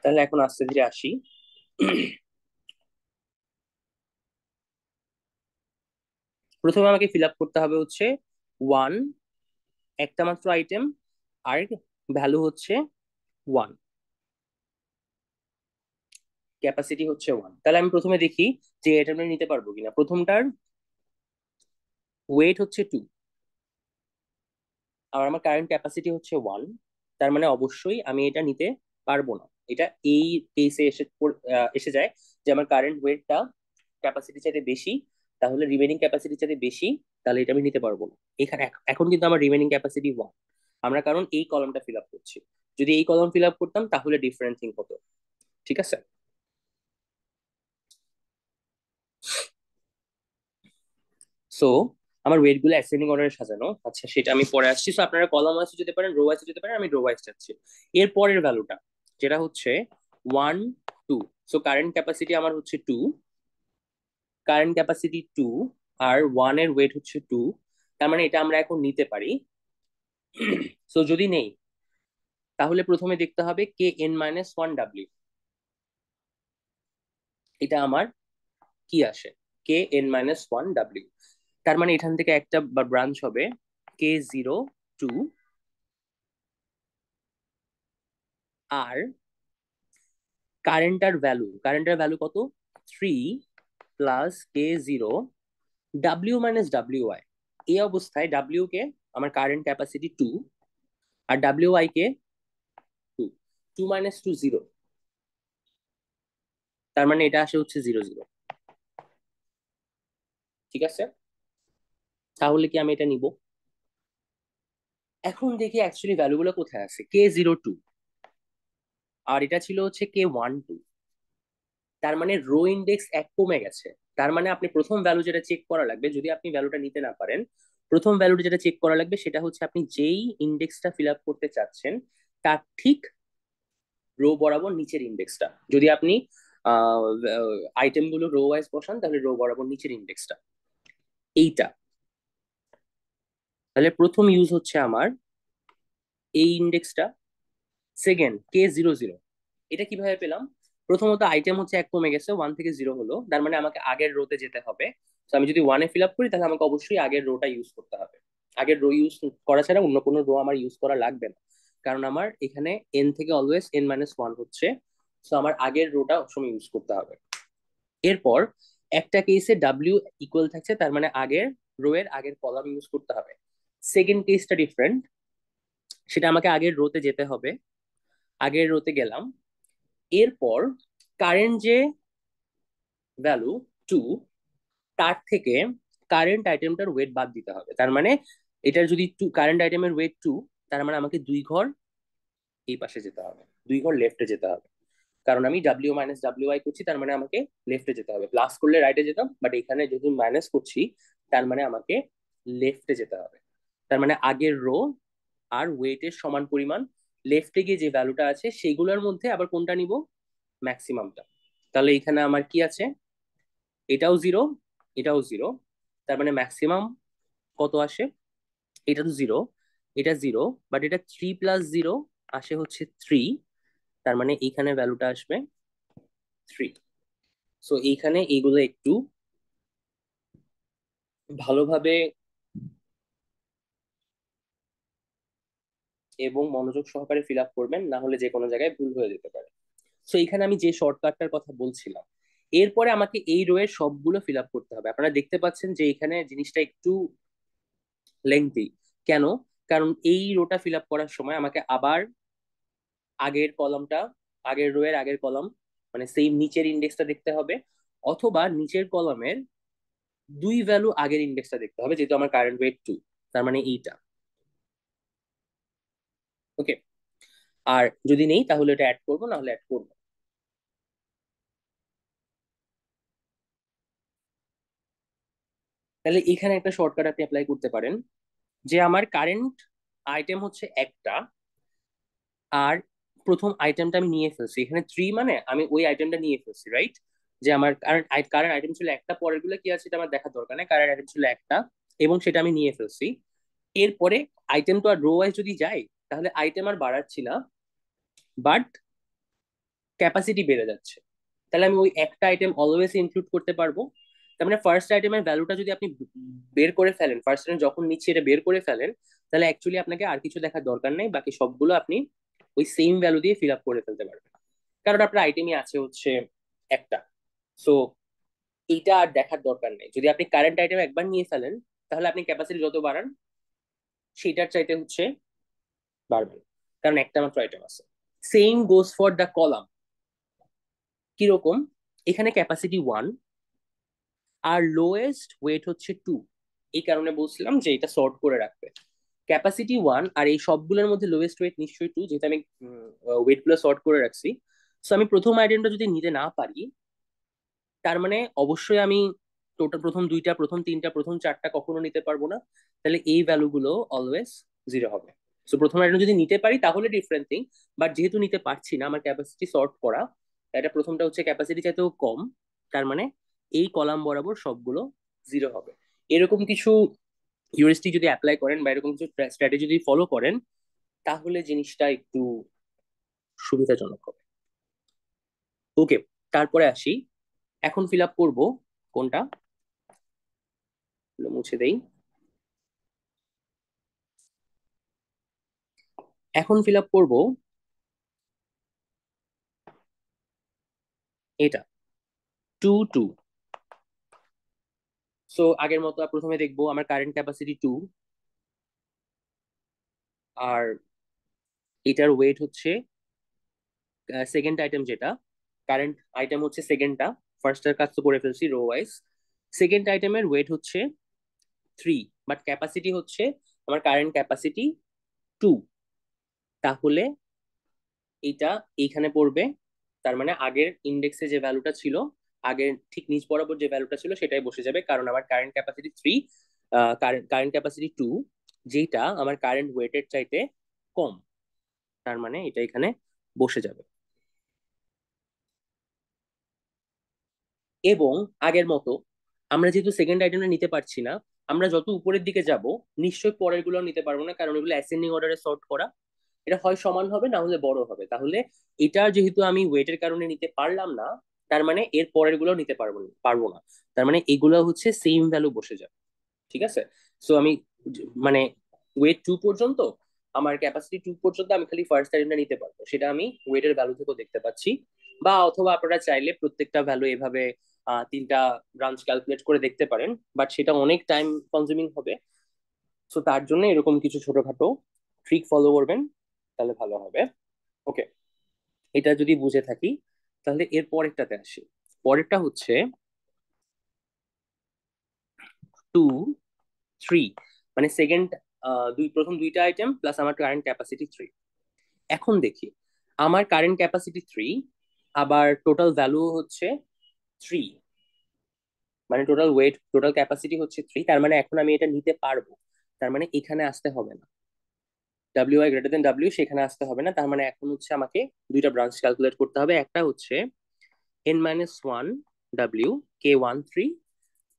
তাহলে এখন আস্তে ধীরে আসি। প্রথমে আমাকে ফিল আপ করতে হবে হচ্ছে 1, একটা মাত্র আইটেম, আর ভ্যালু হচ্ছে 1, ক্যাপাসিটি হচ্ছে 1। তাহলে আমি প্রথমে দেখি যে এটা আমি নিতে পারবো কিনা। প্রথমটার ওয়েট হচ্ছে 2, আর আমার কারেন্ট ক্যাপাসিটি হচ্ছে 1, তার মানে অবশ্যই আমি এটা নিতে পারবো না। এটা এই কেসে এসে যায় যে আমার কারেন্ট ওয়েটটা ক্যাপাসিটি চাইতে বেশি, তাহলে রিমেনিং ক্যাপাসিটি চাইতে বেশি, তাহলে এটা আমি নিতে পারবো না। এখানে এখন কিন্তু আমার রিমেনিং ক্যাপাসিটি 1, আমরা কারণ এই কলমটা ফিল আপ করছি। যদি এই কলম ফিল আপ করতাম তাহলে ডিফারেন্ট থিং হতো, ঠিক আছে। সো আমার ওয়েট গুলো অ্যাসেন্ডিং অর্ডারে সাজানো, আচ্ছা সেটা আমি পরে আসছি। সো আপনারা কলাম ওয়াইজ যেতে পারেন, রো ওয়াইজ যেতে পারেন, আমি রো ওয়াইজ যাচ্ছি। এর পরের ভ্যালুটা যেটা হচ্ছে 1 2, সো কারেন্ট ক্যাপাসিটি আমার হচ্ছে 2, কারেন্ট ক্যাপাসিটি 2, আর 1 এর ওয়েট হচ্ছে 2, তার মানে এটা আমরা এখন নিতে পারি। সো যদি নেই, তাহলে প্রথমে দেখতে হবে K N minus one W, এটা আমার কি আসে, K N minus one W. তার মানে এখান থেকে একটা ব্রাঞ্চ হবে K02, আর কারেন্টার ভ্যালু কত, 3 + K0, W - WI। এই অবস্থায় ডাব্লিউ কে, আমার কারেন্ট ক্যাপাসিটি 2, আর WI কে 2। টু মাইনাস টু জিরো, তার মানে এটা আসে হচ্ছে 0 0। ঠিক আছে, তাহলে কি আমি এটা নিব? এখন দেখি অ্যাকচুয়ালি ভ্যালুগুলো কোথায় আছে। K02, আর এটা ছিল হচ্ছে K12। তার মানে রো ইন্ডেক্স এক কমে গেছে। তার মানে আপনি প্রথম ভ্যালু যেটা চেক করা লাগবে, যদি আপনি ভ্যালুটা নিতে না পারেন, প্রথম ভ্যালুটা যেটা চেক করা লাগবে সেটা হচ্ছে আপনি যেই ইন্ডেক্সটা ফিল আপ করতে চাচ্ছেন তার ঠিক রো বরাবর নিচের ইন্ডেক্সটা। যদি আপনি আইটেম গুলো রো ওয়াইজ বসান তাহলে রো বরাবর নিচের ইন্ডেক্সটা এইটা। তাহলে প্রথম ইউজ হচ্ছে আমার এই ইন্ডেক্সটা। সেকেন্ড K00, এটা কিভাবে পেলাম? প্রথমত আইটেম হচ্ছে এক কমে গেছে, 1 থেকে 0 হলো, তার মানে আমাকে আগের রোতে যেতে হবে। তো আমি যদি 1-এ ফিল আপ করি তাহলে আমাকে অবশ্যই আগের রোটা ইউজ করতে হবে। আগের রো ইউজ করা ছাড়া অন্য কোনো রো আমার ইউজ করা লাগবে না, কারণ আমার এখানে n থেকে অলওয়েজ n-1 হচ্ছে। তো আমার আগের রোটা সবসময় ইউজ করতে হবে। এরপর একটা কেসে ডাব্লিউ ইকুয়াল থাকছে, তার মানে আগের রো এর আগের কলাম ইউজ করতে হবে। সেকেন্ড কেসটা ডিফারেন্ট, সেটা আমাকে আগের রোতে যেতে হবে। আগের রোতে গেলাম, এরপর কারেন্ট যে ভ্যালু 2, তার থেকে কারেন্ট আইটেমটার ওয়েট বাদ দিতে হবে। তার মানে এটার যদি কারেন্ট আইটেমের ওয়েট 2, তার মানে আমাকে 2 ঘর এই পাশে যেতে হবে, 2 ঘর লেফটে যেতে হবে। কারণ আমি W-WI করছি, তার মানে আমাকে লেফটে যেতে হবে। প্লাস করলে রাইটে যেতাম, বাট এখানে যেহেতু মাইনাস করছি তার মানে আমাকে লেফটে যেতে হবে। তার মানে আগের রো আর ওয়েটের সমান পরিমাণ। লেফটে গিয়ে যে ভ্যালুটা আছে সেইগুলোর মধ্যে আবার কোনটা নিব? ম্যাক্সিমামটা। তাহলে এখানে আমার কি আছে? এটাও 0, এটাও 0, তার মানে ম্যাক্সিমাম কত আসে? এটা তো 0, এটা 0, বাট এটা 3 + 0 আসে হচ্ছে 3, তার মানে এইখানে ভ্যালুটা আসবে 3। সো এইখানে এইগুলো একটু ভালোভাবে এবং মনোযোগ সহকারে ফিল আপ করবেন, না হলে যে কোনো জায়গায় ভুল হয়ে যেতে পারে। সো এখানে আমি যে শর্টকাটটার কথা বলছিলাম, এরপরে আমাকে এই রো এর সবগুলো ফিল আপ করতে হবে। আপনারা দেখতে পাচ্ছেন যে এখানে জিনিসটা একটু লেংথি। কেন? কারণ এই রোটা ফিল আপ করার সময় আমাকে আবার আগের কলমটা, আগের রো এর আগের কলম, মানে সেই নিচের ইন্ডেক্সটা দেখতে হবে, অথবা নিচের কলমের 2 ভ্যালু আগের ইন্ডেক্সটা দেখতে হবে, যেহেতু আমার কারেন্ট ওয়েট 2, তার মানে এইটা। ওকে, আর যদি নেই তাহলে এটা অ্যাড করবো, না হলে অ্যাড করবো। তাহলে এখানে একটা শর্টকাট আপনি অ্যাপ্লাই করতে পারেন, যে আমার কারেন্ট আইটেম হচ্ছে একটা, আর প্রথম আইটেমটা আমি নিয়ে ফেলছি এখানে 3, মানে আমি ওই আইটেমটা নিয়ে ফেলছি, রাইট? যে আমার কারেন্ট কারেন্ট আইটেম ছিল একটা, পরের গুলো কি আছে এটা আমার দেখার দরকার নেই, কারেন্ট আইটেম ছিল একটা এবং সেটা আমি নিয়ে ফেলছি। এরপরে আইটেম তো আর রো ওয়াইজ যদি যাই তাহলে আইটেম আর বাড়াচ্ছি না, বাট ক্যাপাসিটি বেড়ে যাচ্ছে। তাহলে আমি ওই একটা আইটেম অলওয়েজ ইনক্লুড করতে পারবো। তার মানে ফার্স্ট আইটেমের ভ্যালুটা যদি আপনি বের করে ফেলেন, ফার্স্ট আইটেম যখন নিচ্ছে এটা বের করে ফেলেন, তাহলে অ্যাকচুয়ালি আপনাকে আর কিছু দেখার দরকার নেই, বাকি সবগুলো আপনি ওই সেম ভ্যালু দিয়ে ফিল আপ করে ফেলতে পারবেন। কারণ আপনার আইটেমই আছে হচ্ছে একটা। সো এইটা আর দেখার দরকার নেই। যদি আপনি কারেন্ট আইটেম একবার নিয়ে ফেলেন তাহলে আপনি ক্যাপাসিটি যত বাড়ান সেইটার চাইতে হচ্ছে বাড়বেন, কারণ একটা মাত্র আইটেম আছে। Same goes for the column. কিরকম? এখানে ক্যাপাসিটি 1 আর লোয়েস্ট ওয়েট হচ্ছে 2। এই কারণে বলছিলাম যে এটা সর্ট করে রাখবে। ক্যাপাসিটি 1 আর এই সবগুলোর মধ্যে লোয়েস্ট ওয়েট নিশ্চয়ই 2, যেহেতু আমি ওয়েট গুলো সর্ট করে রাখছি। সো আমি প্রথম আইটেমটা যদি নিতে না পারি, তার মানে অবশ্যই আমি টোটাল প্রথম দুইটা, প্রথম তিনটা, প্রথম চারটা কখনো নিতে পারবো না। তাহলে এই ভ্যালুগুলো অলওয়েজ 0 হবে। সো প্রথম আইটেম যদি নিতে পারি তাহলে ডিফারেন্ট থিং, বাট যেহেতু নিতে পারছি না, আমার ক্যাপাসিটি সর্ট করা, এটা প্রথমটা হচ্ছে ক্যাপাসিটি চাইতেও কম, তার মানে এই কলাম বরাবর সবগুলো 0 হবে। এরকম কিছু হিউরিস্টিক যদি অ্যাপ্লাই করেন বা এরকম কিছু স্ট্র্যাটেজি যদি ফলো করেন, তাহলে জিনিসটা একটু সুবিধাজনক হবে। ওকে, তারপরে আসি। এখন ফিল আপ করবো কোনটা, মুছে দেই। এখন ফিল আপ করবো এটা, 2 2। সো আগের মতো প্রথমে দেখবো আমার কারেন্ট ক্যাপাসিটি 2, আর এটার ওয়েট হচ্ছে সেকেন্ড আইটেম যেটা, কারেন্ট আইটেম হচ্ছে সেকেন্ডটা, ফার্স্টের কাজ তো করে ফেলছি রো ওয়াইজ। সেকেন্ড আইটেমের ওয়েট হচ্ছে 3, বাট ক্যাপাসিটি হচ্ছে আমার কারেন্ট ক্যাপাসিটি 2। তাহলে এটা এইখানে পড়বে। তার মানে আগের ইন্ডেক্সে যে ভ্যালুটা ছিল, আগের ঠিক নিচ বরাবর যে ভ্যালুটা ছিল সেটাই বসে যাবে, কারণ আমার কারেন্ট ক্যাপাসিটি 3, কারেন্ট ক্যাপাসিটি 2, যেটা আমার কারেন্ট ওয়েটের চাইতে কম। তার মানে এটা এখানে বসে যাবে। এবং আগের মতো আমরা যেহেতু সেকেন্ড আইটেমটা নিতে পারছি না, আমরা যত উপরের দিকে যাব নিশ্চয়ই পরের গুলো নিতে পারবো না, কারণ এগুলো অ্যাসেন্ডিং অর্ডারে সর্ট করা। এটা হয় সমান হবে না হলে বড় হবে। তাহলে এটা যেহেতু আমি ওয়েটের কারণে নিতে পারলাম না, তার মানে এর পরের গুলো নিতে পারবো না। তার মানে এগুলো হচ্ছে সেম ভ্যালু বসে যাবে। ঠিক আছে। সো আমি মানে ওয়েট 2 পর্যন্ত, আমার ক্যাপাসিটি 2 পর্যন্ত আমি খালি ফার্স্ট আইটেমটা নিতে পারবো, সেটা আমি ওয়েটের ভ্যালু থেকেও দেখতে পাচ্ছি। বা অথবা আপনারা চাইলে প্রত্যেকটা ভ্যালু এভাবে তিনটা ব্রাঞ্চ ক্যালকুলেট করে দেখতে পারেন, বাট সেটা অনেক টাইম কনজিউমিং হবে। সো তার জন্য এরকম কিছু ছোটখাটো ট্রিক ফলো করবেন, তাহলে ভালো হবে। ওকে, এটা যদি বুঝে থাকি, তাহলে এর পরেরটাতে আসি। পরেরটা হচ্ছে 2, 3, মানে সেকেন্ড, প্রথম দুইটা আইটেম প্লাস আমার কারেন্ট ক্যাপাসিটি 3। এখন দেখি আমার কারেন্ট ক্যাপাসিটি 3, আবার টোটাল ভ্যালু হচ্ছে 3, মানে টোটাল ওয়েট টোটাল ক্যাপাসিটি হচ্ছে 3। তার মানে এখন আমি এটা নিতে পারবো। তার মানে এখানে আসতে হবে না, W I greater than W সেখানে আসতে হবে না। তার মানে এখন হচ্ছে আমাকে দুইটা ব্রাঞ্চ ক্যালকুলেট করতে হবে। একটা হচ্ছে n-1 ডাব্লিউ k13,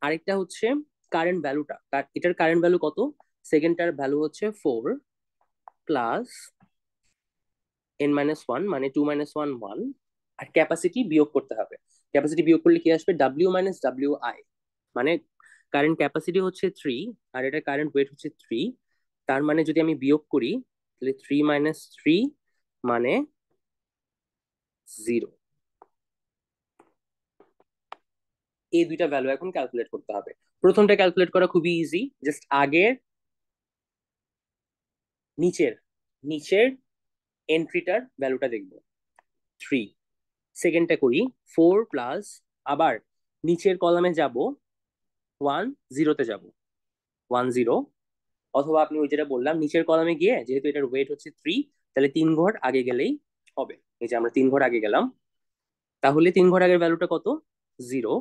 আরেকটা হচ্ছে কারেন্ট ভ্যালুটা, এটার কারেন্ট ভ্যালু কত, সেকেন্ডটার ভ্যালু হচ্ছে 4 প্লাস n-1 মানে 2 - 1 1, আর ক্যাপাসিটি বিয়োগ করতে হবে। ক্যাপাসিটি বিয়োগ করলে কি আসবে, ডাব্লিউ মাইনাস ডাব্লিউ আই, মানে কারেন্ট ক্যাপাসিটি হচ্ছে 3 আর এটা কারেন্ট ওয়েট হচ্ছে 3। তার মানে যদি আমি বিয়োগ করি, তাহলে 3 - 3 মানে 0। এই দুইটা ভ্যালু এখন ক্যালকুলেট করতে হবে। প্রথমটা ক্যালকুলেট করা খুবই ইজি, জাস্ট আগের নিচের নিচের এন্ট্রিটার ভ্যালুটা দেখবো, 3। সেকেন্ডটা করি 4 প্লাস, আবার নিচের কলামে যাব 1 0-তে যাব 1 0, অথবা আপনি ওই যেটা বললাম নিচের কলামে গিয়ে যেহেতু এটার ওয়েট হচ্ছে 3, তাহলে 3 ঘর আগে গেলেই হবে। এই যে আমরা 3 ঘর আগে গেলাম, তাহলে 3 ঘর আগের ভ্যালুটা কত, 0।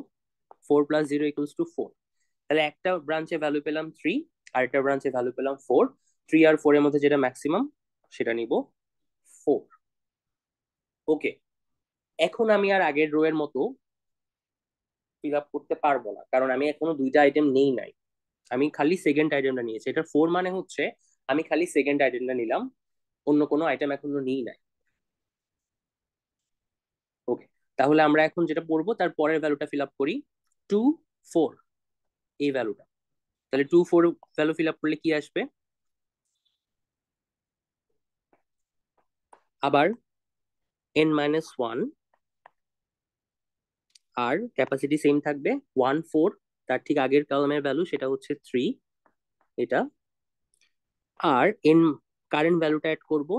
4 + 0 = 4। তাহলে একটা ব্রাঞ্চে ভ্যালু পেলাম 3, আর একটা ব্রাঞ্চে ভ্যালু পেলাম 4। 3 আর 4 এর মধ্যে যেটা ম্যাক্সিমাম সেটা নিব 4। ওকে, এখন আমি আর আগের রো এর মতো ফিল আপ করতে পারবো না, কারণ আমি এখনো দুইটা আইটেম নেই নাই। আমি খালি সেকেন্ড আইটেমটা নিয়েছি। এটা 4 মানে হচ্ছে আমি খালি সেকেন্ড আইটেমটা নিলাম, অন্য কোনো আইটেম এখনো নিই নাই। ওকে, তাহলে আমরা এখন যেটা পড়বো তার পরের ভ্যালুটা ফিল আপ করি, 2 4, এই ভ্যালুটা। তাহলে 2 4 ভ্যালু ফিল আপ করলে কি আসবে, আবার n-1, আর ক্যাপাসিটি সেম থাকবে 1 4, তার ঠিক আগের কলামের ভ্যালু সেটা হচ্ছে 3, এটা। আর কারেন্ট ভ্যালুটা অ্যাড করব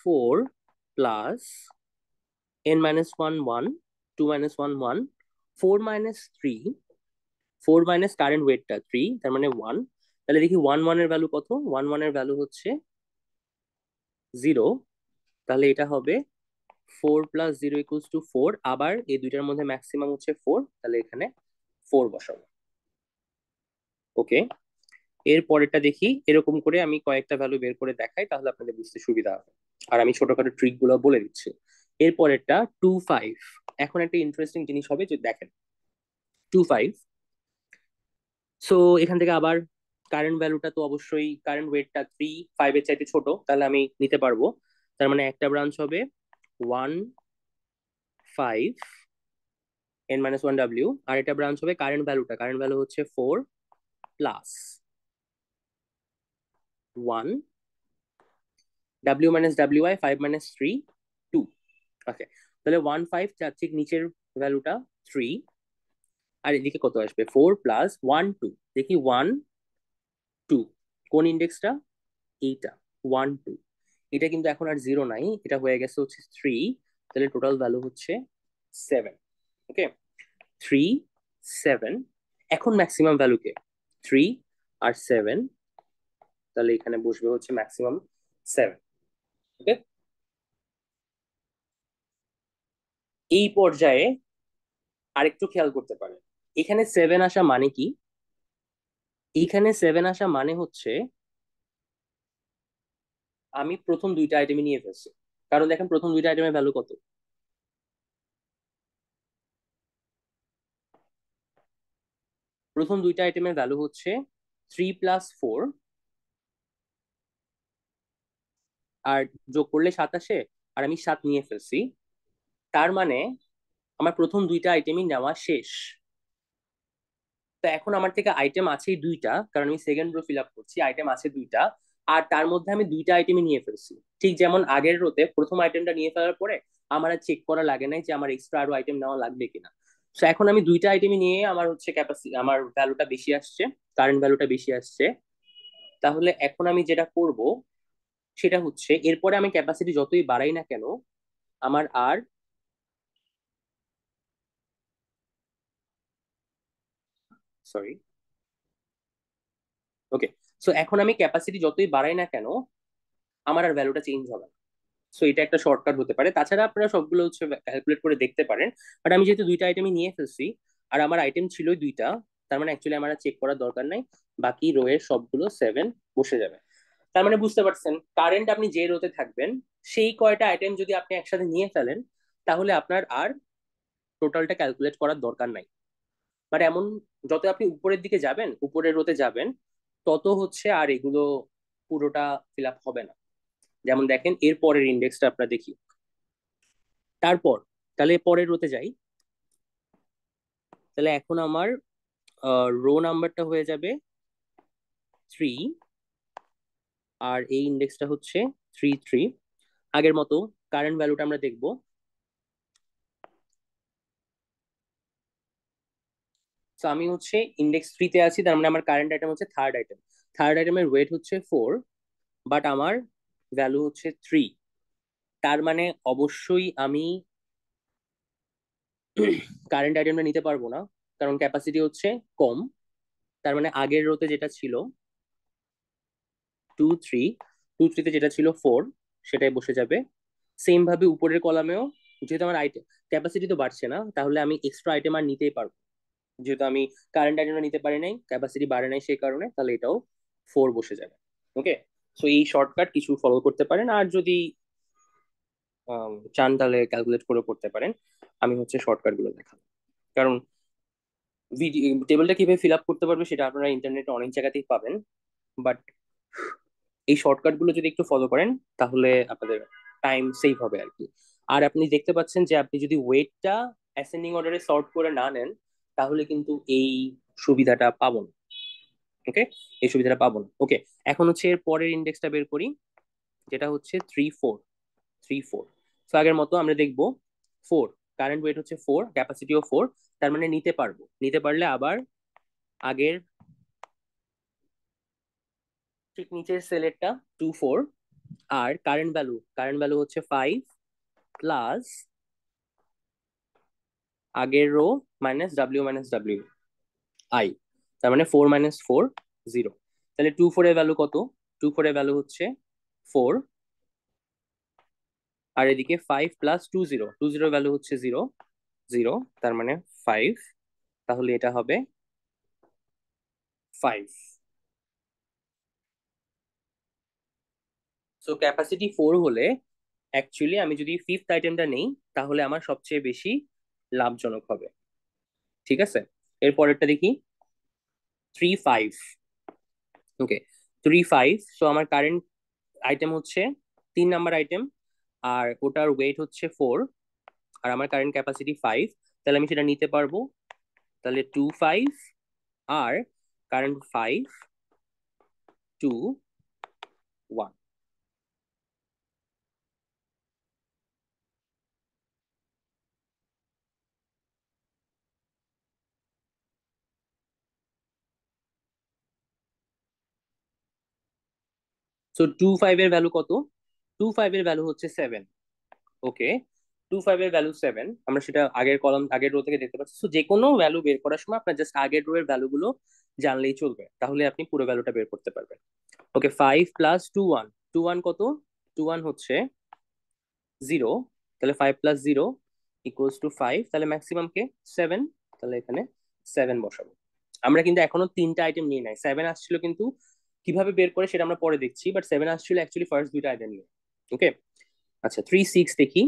4 প্লাস n-1 1, 2 - 1 1, 4 - 3, 4 মাইনাস কারেন্ট ওয়েটটা 3, তার মানে 1। তাহলে দেখি 1 1 এর ভ্যালু কত, 1 1 এর ভ্যালু হচ্ছে 0। তাহলে এটা হবে 4 + 0 = 4, আবার এই দুইটার মধ্যে ম্যাক্সিমাম হচ্ছে 4, তাহলে এখানে 4 বসাবো। ওকে, এর পরেরটা দেখি, এরকম করে আমি কয়েকটা ভ্যালু বের করে দেখাই, তাহলে আপনাদের বুঝতে সুবিধা হবে। আর আমি ছোটখাটো ট্রিক গুলো বলে দিচ্ছি। এর পরেরটা 2 5। এখন একটা ইন্টারেস্টিং জিনিস হবে যে দেখেন 2 5। সো এখান থেকে আবার কারেন্ট ভ্যালুটা তো অবশ্যই, কারেন্ট ওয়েটটা 3 5 এর চাইতে ছোট, তাহলে আমি নিতে পারবো। তার মানে একটা ব্রাঞ্চ হবে 1 5 n-1 ডাব্লিউ, আর এটা ব্রাঞ্চ হবে কারেন্ট ভ্যালু হচ্ছে 4 plus 1 W minus W I, 5 - 3 2। ওকে, তাহলে 1 5 যার ঠিক নিচের ভ্যালুটা 3, আর এদিকে কত আসবে 4 প্লাস 1 2। দেখি 1 2 কোন ইন্ডেক্সটা, এইটা 1 2। এটা কিন্তু এখন আর জিরো নাই, এটা হয়ে গেছে হচ্ছে থ্রি। তাহলে টোটাল ভ্যালু হচ্ছে সেভেন। ওকে, থ্রি, সেভেন। এখন ম্যাক্সিমাম ভ্যালু কে? থ্রি আর সেভেন, তাহলে এখানে বসবে হচ্ছে ম্যাক্সিমাম সেভেন। ওকে, এই পর্যায়ে আরেকটু খেয়াল করতে পারেন, এখানে সেভেন আসা মানে কি? এইখানে সেভেন আসা মানে হচ্ছে আমি প্রথম দুইটা আইটেমই নিয়ে ফেলছি। কারণ দেখেন প্রথম দুইটা আইটেমের ভ্যালু কত? প্রথম দুইটা আইটেমের ভ্যালু হচ্ছে থ্রি প্লাস ফোর, আর যোগ করলে সাত আসে, আর আমি সাত নিয়ে ফেলছি। তার মানে আমার প্রথম দুইটা আইটেমই নেওয়া শেষ। তো এখন আমার থেকে আইটেম আছে দুইটা, কারণ আমি সেকেন্ড রো ফিল আপ করছি, আইটেম আছে দুইটা। আর তার মধ্যে আমি দুইটা আইটেমই নিয়ে ফেলছি। ঠিক যেমন আগের রোতে প্রথম আইটেমটা নিয়ে ফেলার পরে আমার আর চেক করা লাগে নাই যে আমার এক্সট্রা আরো আইটেম নেওয়া লাগবে কিনা। তো এখন আমি দুইটা আইটেমই নিয়ে আমার হচ্ছে ক্যাপাসিটি, আমার ভ্যালুটা বেশি আসছে, কারেন্ট ভ্যালুটা বেশি আসছে। তাহলে এখন আমি যেটা করব সেটা হচ্ছে, এরপরে আমি ক্যাপাসিটি যতই বাড়াই না কেন, আমার আর, সরি, ওকে, সো এখন আমি ক্যাপাসিটি যতই বাড়াই না কেন আমার আর ভ্যালুটা চেঞ্জ হবে না। সো এটা একটা শর্টকাট হতে পারে। তাছাড়া আপনারা সবগুলো হচ্ছে ক্যালকুলেট করে দেখতে পারেন। বাট আমি যেহেতু দুইটা আইটেমই নিয়ে ফেলছি, আর আমার আইটেম ছিল দুইটা, তার মানে অ্যাকচুয়ালি আমার চেক করার দরকার নাই, বাকি রো এর সবগুলো সেভেন বসে যাবে। তার মানে বুঝতে পারছেন, কারেন্ট আপনি যে রোতে থাকবেন সেই কয়টা আইটেম যদি আপনি একসাথে নিয়ে ফেলেন, তাহলে আপনার আর টোটালটা ক্যালকুলেট করার দরকার নাই। বাট এমন, যত আপনি উপরের দিকে যাবেন, উপরের রোতে যাবেন, তত হচ্ছে আর এগুলো পুরোটা ফিল আপ হবে না। যেমন দেখেন এর পরের ইন্ডেক্সটা আপনারা দেখি। তারপর তাহলে পরের রোতে যাই। তাহলে এখন আমার রো নাম্বারটা হয়ে যাবে থ্রি, আর এই ইন্ডেক্সটা হচ্ছে থ্রি থ্রি। আগের মতো কারেন্ট ভ্যালুটা আমরা দেখবো। তো আমি হচ্ছে ইন্ডেক্স থ্রিতে আছি, তার মানে আমার কারেন্ট আইটেম হচ্ছে থার্ড আইটেম। থার্ড আইটেমের ওয়েট হচ্ছে ফোর, বাট আমার ভ্যালু হচ্ছে থ্রি। তার মানে অবশ্যই আমি কারেন্ট আইটেমটা নিতে পারবো না, কারণ ক্যাপাসিটি হচ্ছে কম। তার মানে আগের রোতে যেটা ছিল টু থ্রি, টু থ্রিতে যেটা ছিল ফোর, সেটাই বসে যাবে। সেম ভাবে উপরের কলামেও, যেহেতু আমার আইটেম ক্যাপাসিটি তো বাড়ছে না, তাহলে আমি এক্সট্রা আইটেম আর নিতেই পারবো। যেহেতু আমি কারেন্ট আইটেমটা নিতে পারি নাই, ক্যাপাসিটি বাড়ে নাই সেই কারণে, তাহলে এটাও ফোর বসে যাবে। ওকে, সো এই শর্টকাট কিছু ফলো করতে পারেন, আর যদি চান তাহলে ক্যালকুলেট করে করতে পারেন। আমি হচ্ছে শর্টকাট গুলো দেখাবো, কারণ টেবিলটা কিভাবে ফিল আপ করতে পারবে সেটা আপনারা ইন্টারনেটে অনেক জায়গাতেই পাবেন। বাট এই শর্টকাট গুলো যদি একটু ফলো করেন, তাহলে আপনাদের টাইম সেভ হবে আর কি। আর আপনি দেখতে পাচ্ছেন যে আপনি যদি ওয়েটটা অ্যাসেন্ডিং অর্ডারে সর্ট করে না নেন, তাহলে কিন্তু এই সুবিধাটা পাবো না। ওকে, এই সুবিধাটা পাবো না। ওকে, এখন হচ্ছে এর পরের ইন্ডেক্সটা বের করি, যেটা হচ্ছে থ্রি ফোর, থ্রি ফোর। তো আগের মতো আমরা দেখবো ফোর, কারেন্ট ওয়েট হচ্ছে ফোর, ক্যাপাসিটিও ফোর। তার মানে নিতে পারবো, নিতে পারলে আবার আগের ঠিক নিচের সেলেরটা টু ফোর। আর কারেন্ট ভ্যালু হচ্ছে ফাইভ প্লাস আগের row minus W minus W I. তার মানে ফোর মাইনাস ফোর, জিরো। তাহলে টু ফোর এর ভ্যালু কত? টু ফোর এর ভ্যালু হচ্ছে ফোর, আর এদিকে five plus two zero, two zero value হচ্ছে জিরো, জিরো। তার মানে ফাইভ, তাহলে এটা হবে ফাইভ। সো ক্যাপাসিটি ফোর হলে অ্যাকচুয়ালি আমি যদি ফিফথ আইটেমটা নেই, তাহলে আমার সবচেয়ে বেশি লাভজনক হবে। ঠিক আছে, এর পরেরটা দেখি, থ্রি ফাইভ। ওকে, থ্রি ফাইভ। সো আমার কারেন্ট আইটেম হচ্ছে তিন নাম্বার আইটেম, আর ওটার ওয়েট হচ্ছে ফোর, আর আমার কারেন্ট ক্যাপাসিটি ফাইভ। তাহলে আমি সেটা নিতে পারবো। তাহলে টু ফাইভ আর current five, two one. So two five এর ভ্যালু কত? 2 5 এর ভ্যালু হচ্ছে 7। ওকে, 2 5 এর ভ্যালু 7, আমরা সেটা আগের কলাম আগের রো থেকে দেখতে পাচ্ছি। তো যে কোনো ভ্যালু বের করার সময় আপনার জাস্ট আগের রো এর ভ্যালু গুলো জানলেই চলবে, তাহলে আপনি পুরো ভ্যালুটা বের করতে পারবেন। ওকে, 5 + 2 1, 2 1 কত? 2 1 হচ্ছে 0। তাহলে 5 + 0 = 5, তাহলে ম্যাক্সিমাম কে 7। তাহলে এখানে 7 বসাবো। আমরা কিন্তু এখনো তিনটা আইটেম নিয়ে নাই, 7 আসছিল কিন্তু কিভাবে বের করে সেটা আমরা পরে দেখছি, বাট 7 আসছিল অ্যাকচুয়ালি ফার্স্ট দুইটা আইটেম নিয়ে। ওকে, আচ্ছা 3 6 দেখি।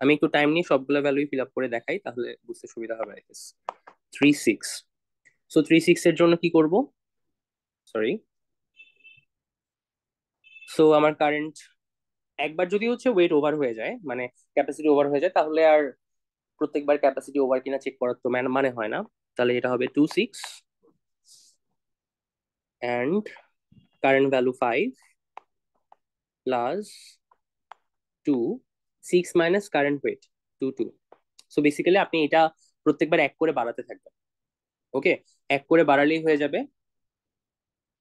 আমি একটু টাইম নিয়ে সবগুলো ভ্যালুই ফিল আপ করে দেখাই, তাহলে বুঝতে সুবিধা হবে আই গেস। 3 6, সো 3 6 এর জন্য কি করব? সরি, সো আমার কারেন্ট একবার যদি হচ্ছে ওয়েট ওভার হয়ে যায়, মানে ক্যাপাসিটি ওভার হয়ে যায়, তাহলে আর প্রত্যেকবার ক্যাপাসিটি ওভার কিনা চেক করার তো মানে হয় না। তাহলে এটা হবে 2 6 and current value 5 plus 2, 6 minus current weight 2 2। So basically আপনি এটা প্রত্যেকবার এক করে বাড়াতে থাকবেন। ওকে, এক করে বাড়ালেই হয়ে যাবে।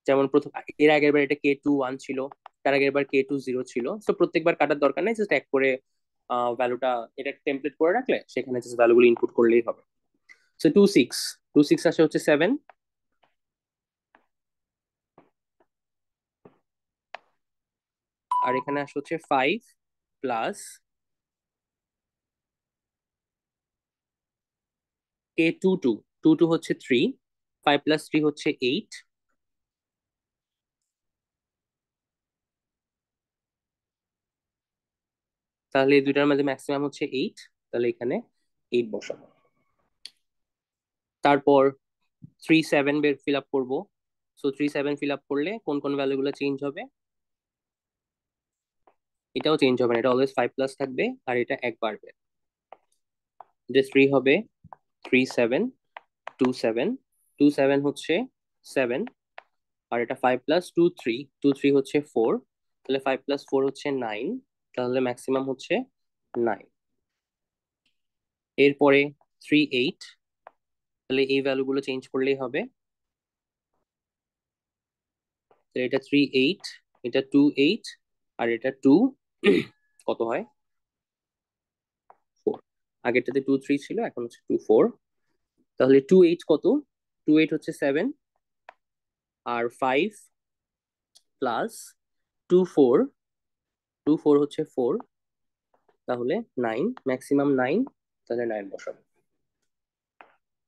যেমন প্রথম এর আগের বার এটা K2 1 ছিল, তার আগের বার K2 0 ছিল। তো প্রত্যেকবার কাটার দরকার নেই, জাস্ট এক করে ভ্যালুটা এটা টেমপ্লেট করে রাখলে সেখানে জাস্ট ভ্যালুগুলো ইনপুট করলেই হবে। সো 2 6 আসে হচ্ছে 7, আর এখানে আসে হচ্ছে 5 প্লাস K2 2 হচ্ছে 3, 5 + 3 হচ্ছে 8। তাহলে এই দুইটার মধ্যে ম্যাক্সিমাম হচ্ছে 8, তাহলে এখানে 8 বসাবো। তারপর 3 7 বের ফিল আপ করবো। সো 3 7 ফিল আপ করলে কোন কোন ভ্যালুগুলো চেঞ্জ হবে? এটাও চেঞ্জ হবে না, এটা অলওয়েজ 5 প্লাস থাকবে, আর এটা এক বাড়বে। যে 3 হবে 3 7 2 7, 2 7 হচ্ছে 7, আর এটা 5 + 2 3, 2 3 হচ্ছে 4, তাহলে 5 + 4 হচ্ছে 9, তাহলে ম্যাক্সিমাম হচ্ছে 9। এরপরে 3 8, তাহলে এই ভ্যালুগুলো চেঞ্জ করলেই হবে। তো এটা 3 8, এটা 2 8, আর এটা 2 কত হয় 4। আগেরটাতে 2 3 ছিল, এখন হচ্ছে 2 4। তাহলে 2 8 কত? 2 8 হচ্ছে 7, আর 5 প্লাস 2 4, 2 4 হচ্ছে 4, তাহলে 9, ম্যাক্সিমাম 9, তাহলে 9 বসাবো।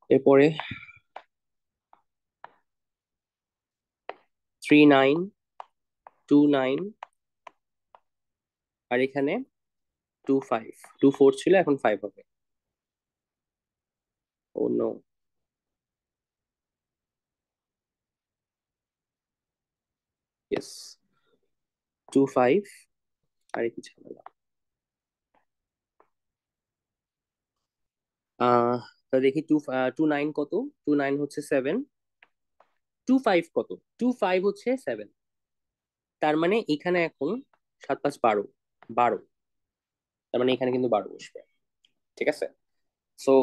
এরপরে 3 9 2 9, আর এখানে 2 5, 2 4 ছিল, এখন 5 হবে। ও নো, ইয়েস 2 5, আর কি ঝামেলা। আহ তা দেখি 2 9 কত? 2 9 হচ্ছে 7, 2 5 কত? 2 5 হচ্ছে 7, তার মানে এখানে এখন 7 5 12, 12, তার মানে এখানে কিন্তু 12 বসবে। ঠিক আছে, সো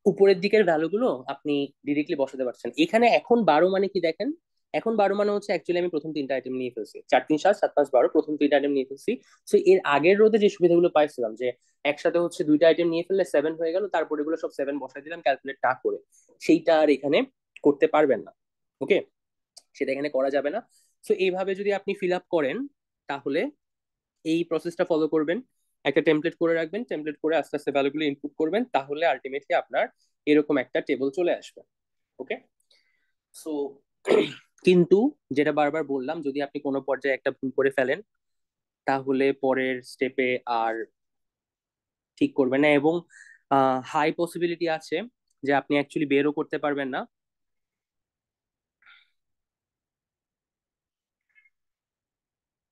উপরের দিকের ভ্যালুগুলো আপনি ডিরেক্টলি বসাতে পারছেন এখানে। এখন 12 মানে কি দেখেন, এখন 12 মানে হচ্ছে অ্যাকচুয়ালি আমি প্রথম তিনটা আইটেম নিয়ে ফেলছি, 4 3 7 7 5 12, প্রথম তিনটা আইটেম নিয়ে ফেলছি। সো এর আগের রোধে যে সুবিধাগুলো পাইছিলাম, যে একসাথে হচ্ছে দুইটা আইটেম নিয়ে ফেললে 7 হয়ে গেল, তারপর এগুলো সব 7 বসাই দিলাম ক্যালকুলেট না করে, সেইটা আর এখানে করতে পারবেন না। ওকে, সেটা এখানে করা যাবে না। সো এইভাবে যদি আপনি ফিল আপ করেন, তাহলে এই প্রসেসটা ফলো করবেন, একটা টেমপ্লেট করে রাখবেন, টেমপ্লেট করে আস্তে আস্তে ভ্যালুগুলো ইনপুট করবেন, তাহলে আলটিমেটলি আপনার এরকম একটা টেবল চলে আসবে। ওকে, সো কিন্তু যেটা বারবার বললাম, যদি আপনি কোনো পর্যায়ে একটা ভুল করে ফেলেন, তাহলে পরের স্টেপে আর ঠিক করবেন না, এবং হাই পসিবিলিটি আছে যে আপনি অ্যাকচুয়ালি বেরও করতে পারবেন না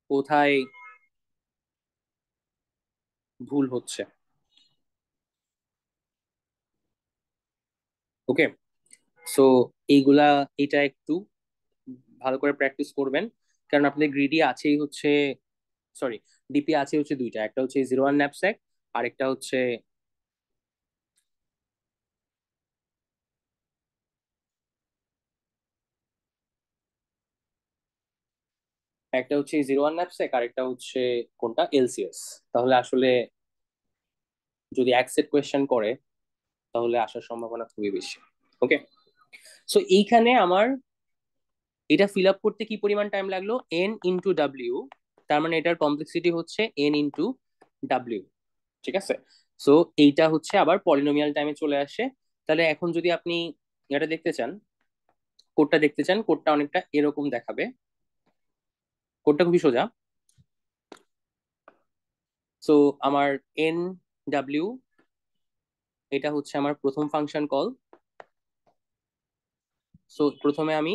কোথায় ভুল হচ্ছে। ওকে, সো এইগুলা, এটা একটু ভালো করে প্র্যাকটিস করবেন, কারণ আপনাদের গ্রিডি আছেই হচ্ছে, সরি, ডিপি আছে হচ্ছে দুইটা, একটা হচ্ছে 01 ন্যাপস্যাক, আর একটা হচ্ছে একটা হচ্ছে 01 ন্যাপস্যাক, আর একটা হচ্ছে কোনটা, এলসিএস। তাহলে আসলে যদি এক সেট কোয়েশ্চেন করে তাহলে আসার সম্ভাবনা খুবই বেশি। ওকে, সো এইখানে আমার এটা ফিল আপ করতে কি পরিমাণ টাইম লাগলো, n×w, তার মানে এটার কমপ্লেক্সিটি হচ্ছে n×w। ঠিক আছে, সো এইটা হচ্ছে আবার পলিনোমিয়াল টাইমে চলে আসে। তাহলে এখন যদি আপনি এটা দেখতে চান, কোডটা দেখতে চান, কোডটা অনেকটা এরকম দেখাবে। কোডটা খুবই সোজা। সো আমার n/w, এটা হচ্ছে আমার প্রথম ফাংশন কল। সো প্রথমে আমি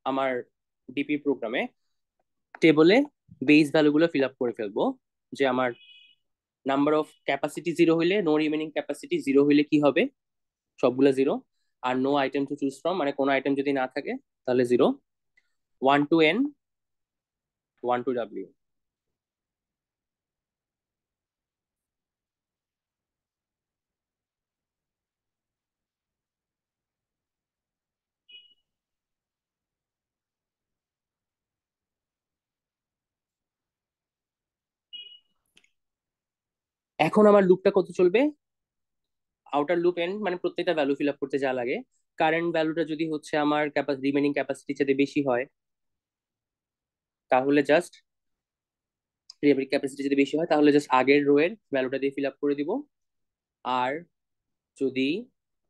আমার ডিপি প্রোগ্রামে টেবলে বেস ভ্যালুগুলো ফিল আপ করে ফেলবো। যে আমার নাম্বার অফ ক্যাপাসিটি জিরো হইলে, নো রিমেনিং ক্যাপাসিটি জিরো হইলে কি হবে, সবগুলো জিরো। আর no item to choose from, মানে কোনো আইটেম যদি না থাকে তাহলে zero. 1 to n, 1 to w। এখন আমার লুপটা কত চলবে, আউটার লুপ এন্ড মানে প্রত্যেকটা ভ্যালু ফিল আপ করতে যা লাগে। কারেন্ট ভ্যালুটা যদি হচ্ছে আমার রিমেনিং ক্যাপাসিটি যাতে বেশি হয়, তাহলে জাস্ট রিমেনিং ক্যাপাসিটি যদি বেশি হয় তাহলে জাস্ট আগের রো এর ভ্যালুটা দিয়ে ফিল আপ করে দিব। আর যদি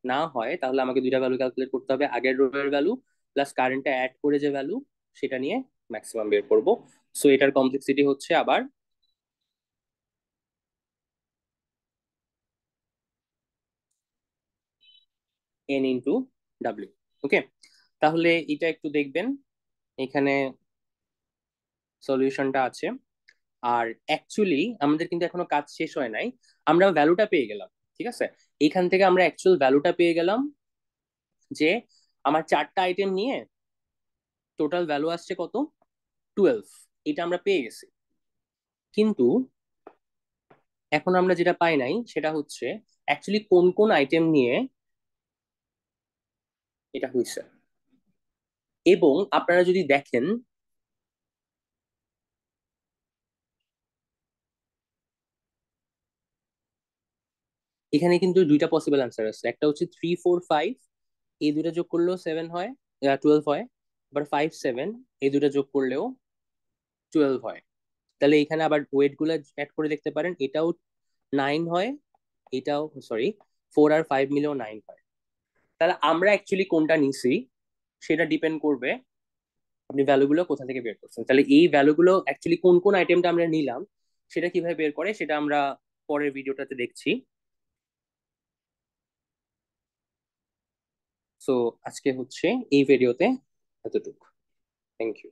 না হয় তাহলে আমাকে দুইটা ভ্যালু ক্যালকুলেট করতে হবে, আগের রো এর ভ্যালু প্লাস কারেন্টটা অ্যাড করে যে ভ্যালু, সেটা নিয়ে ম্যাক্সিমাম বের করব। সো এটার কমপ্লেক্সিটি হচ্ছে আবার n×w। ওকে, তাহলে এটা একটু দেখবেন, এখানে সলিউশনটা আছে। আর অ্যাকচুয়ালি আমাদের কিন্তু এখনো কাজ শেষ হয় নাই, আমরা ভ্যালুটা পেয়ে গেলাম। ঠিক আছে, এখান থেকে আমরা অ্যাকচুয়াল ভ্যালুটা পেয়ে গেলাম, যে আমার চারটা আইটেম নিয়ে টোটাল ভ্যালু আসছে কত, 12। এটা আমরা পেয়ে গেছি। কিন্তু এখন আমরা যেটা পাই নাই সেটা হচ্ছে অ্যাকচুয়ালি কোন কোন আইটেম নিয়ে এটা হয়েছে। এবং আপনারা যদি দেখেন, এখানে কিন্তু দুইটা পসিবল অ্যান্সার আছে, একটা হচ্ছে 3, 4, 5, এই দুটো যোগ করলেও 7 হয়, 12 হয়। আবার 5, 7, এই দুটো যোগ করলেও 12 হয়। তাহলে এখানে আবার ওয়েট গুলো অ্যাড করে দেখতে পারেন, এটাও 9 হয়, এটাও, সরি, 4 আর 5 মিলেও 9 হয়। তাহলে আমরা অ্যাকচুয়ালি কোনটা নিছি সেটা ডিপেন্ড করবে আপনি ভ্যালুগুলো কোথা থেকে বের করছেন। তাহলে এই ভ্যালুগুলো অ্যাকচুয়ালি কোন কোন আইটেমটা আমরা নিলাম সেটা কিভাবে বের করে সেটা আমরা পরের ভিডিওটাতে দেখছি। সো আজকে হচ্ছে এই ভিডিওতে এতটুকু। Thank you.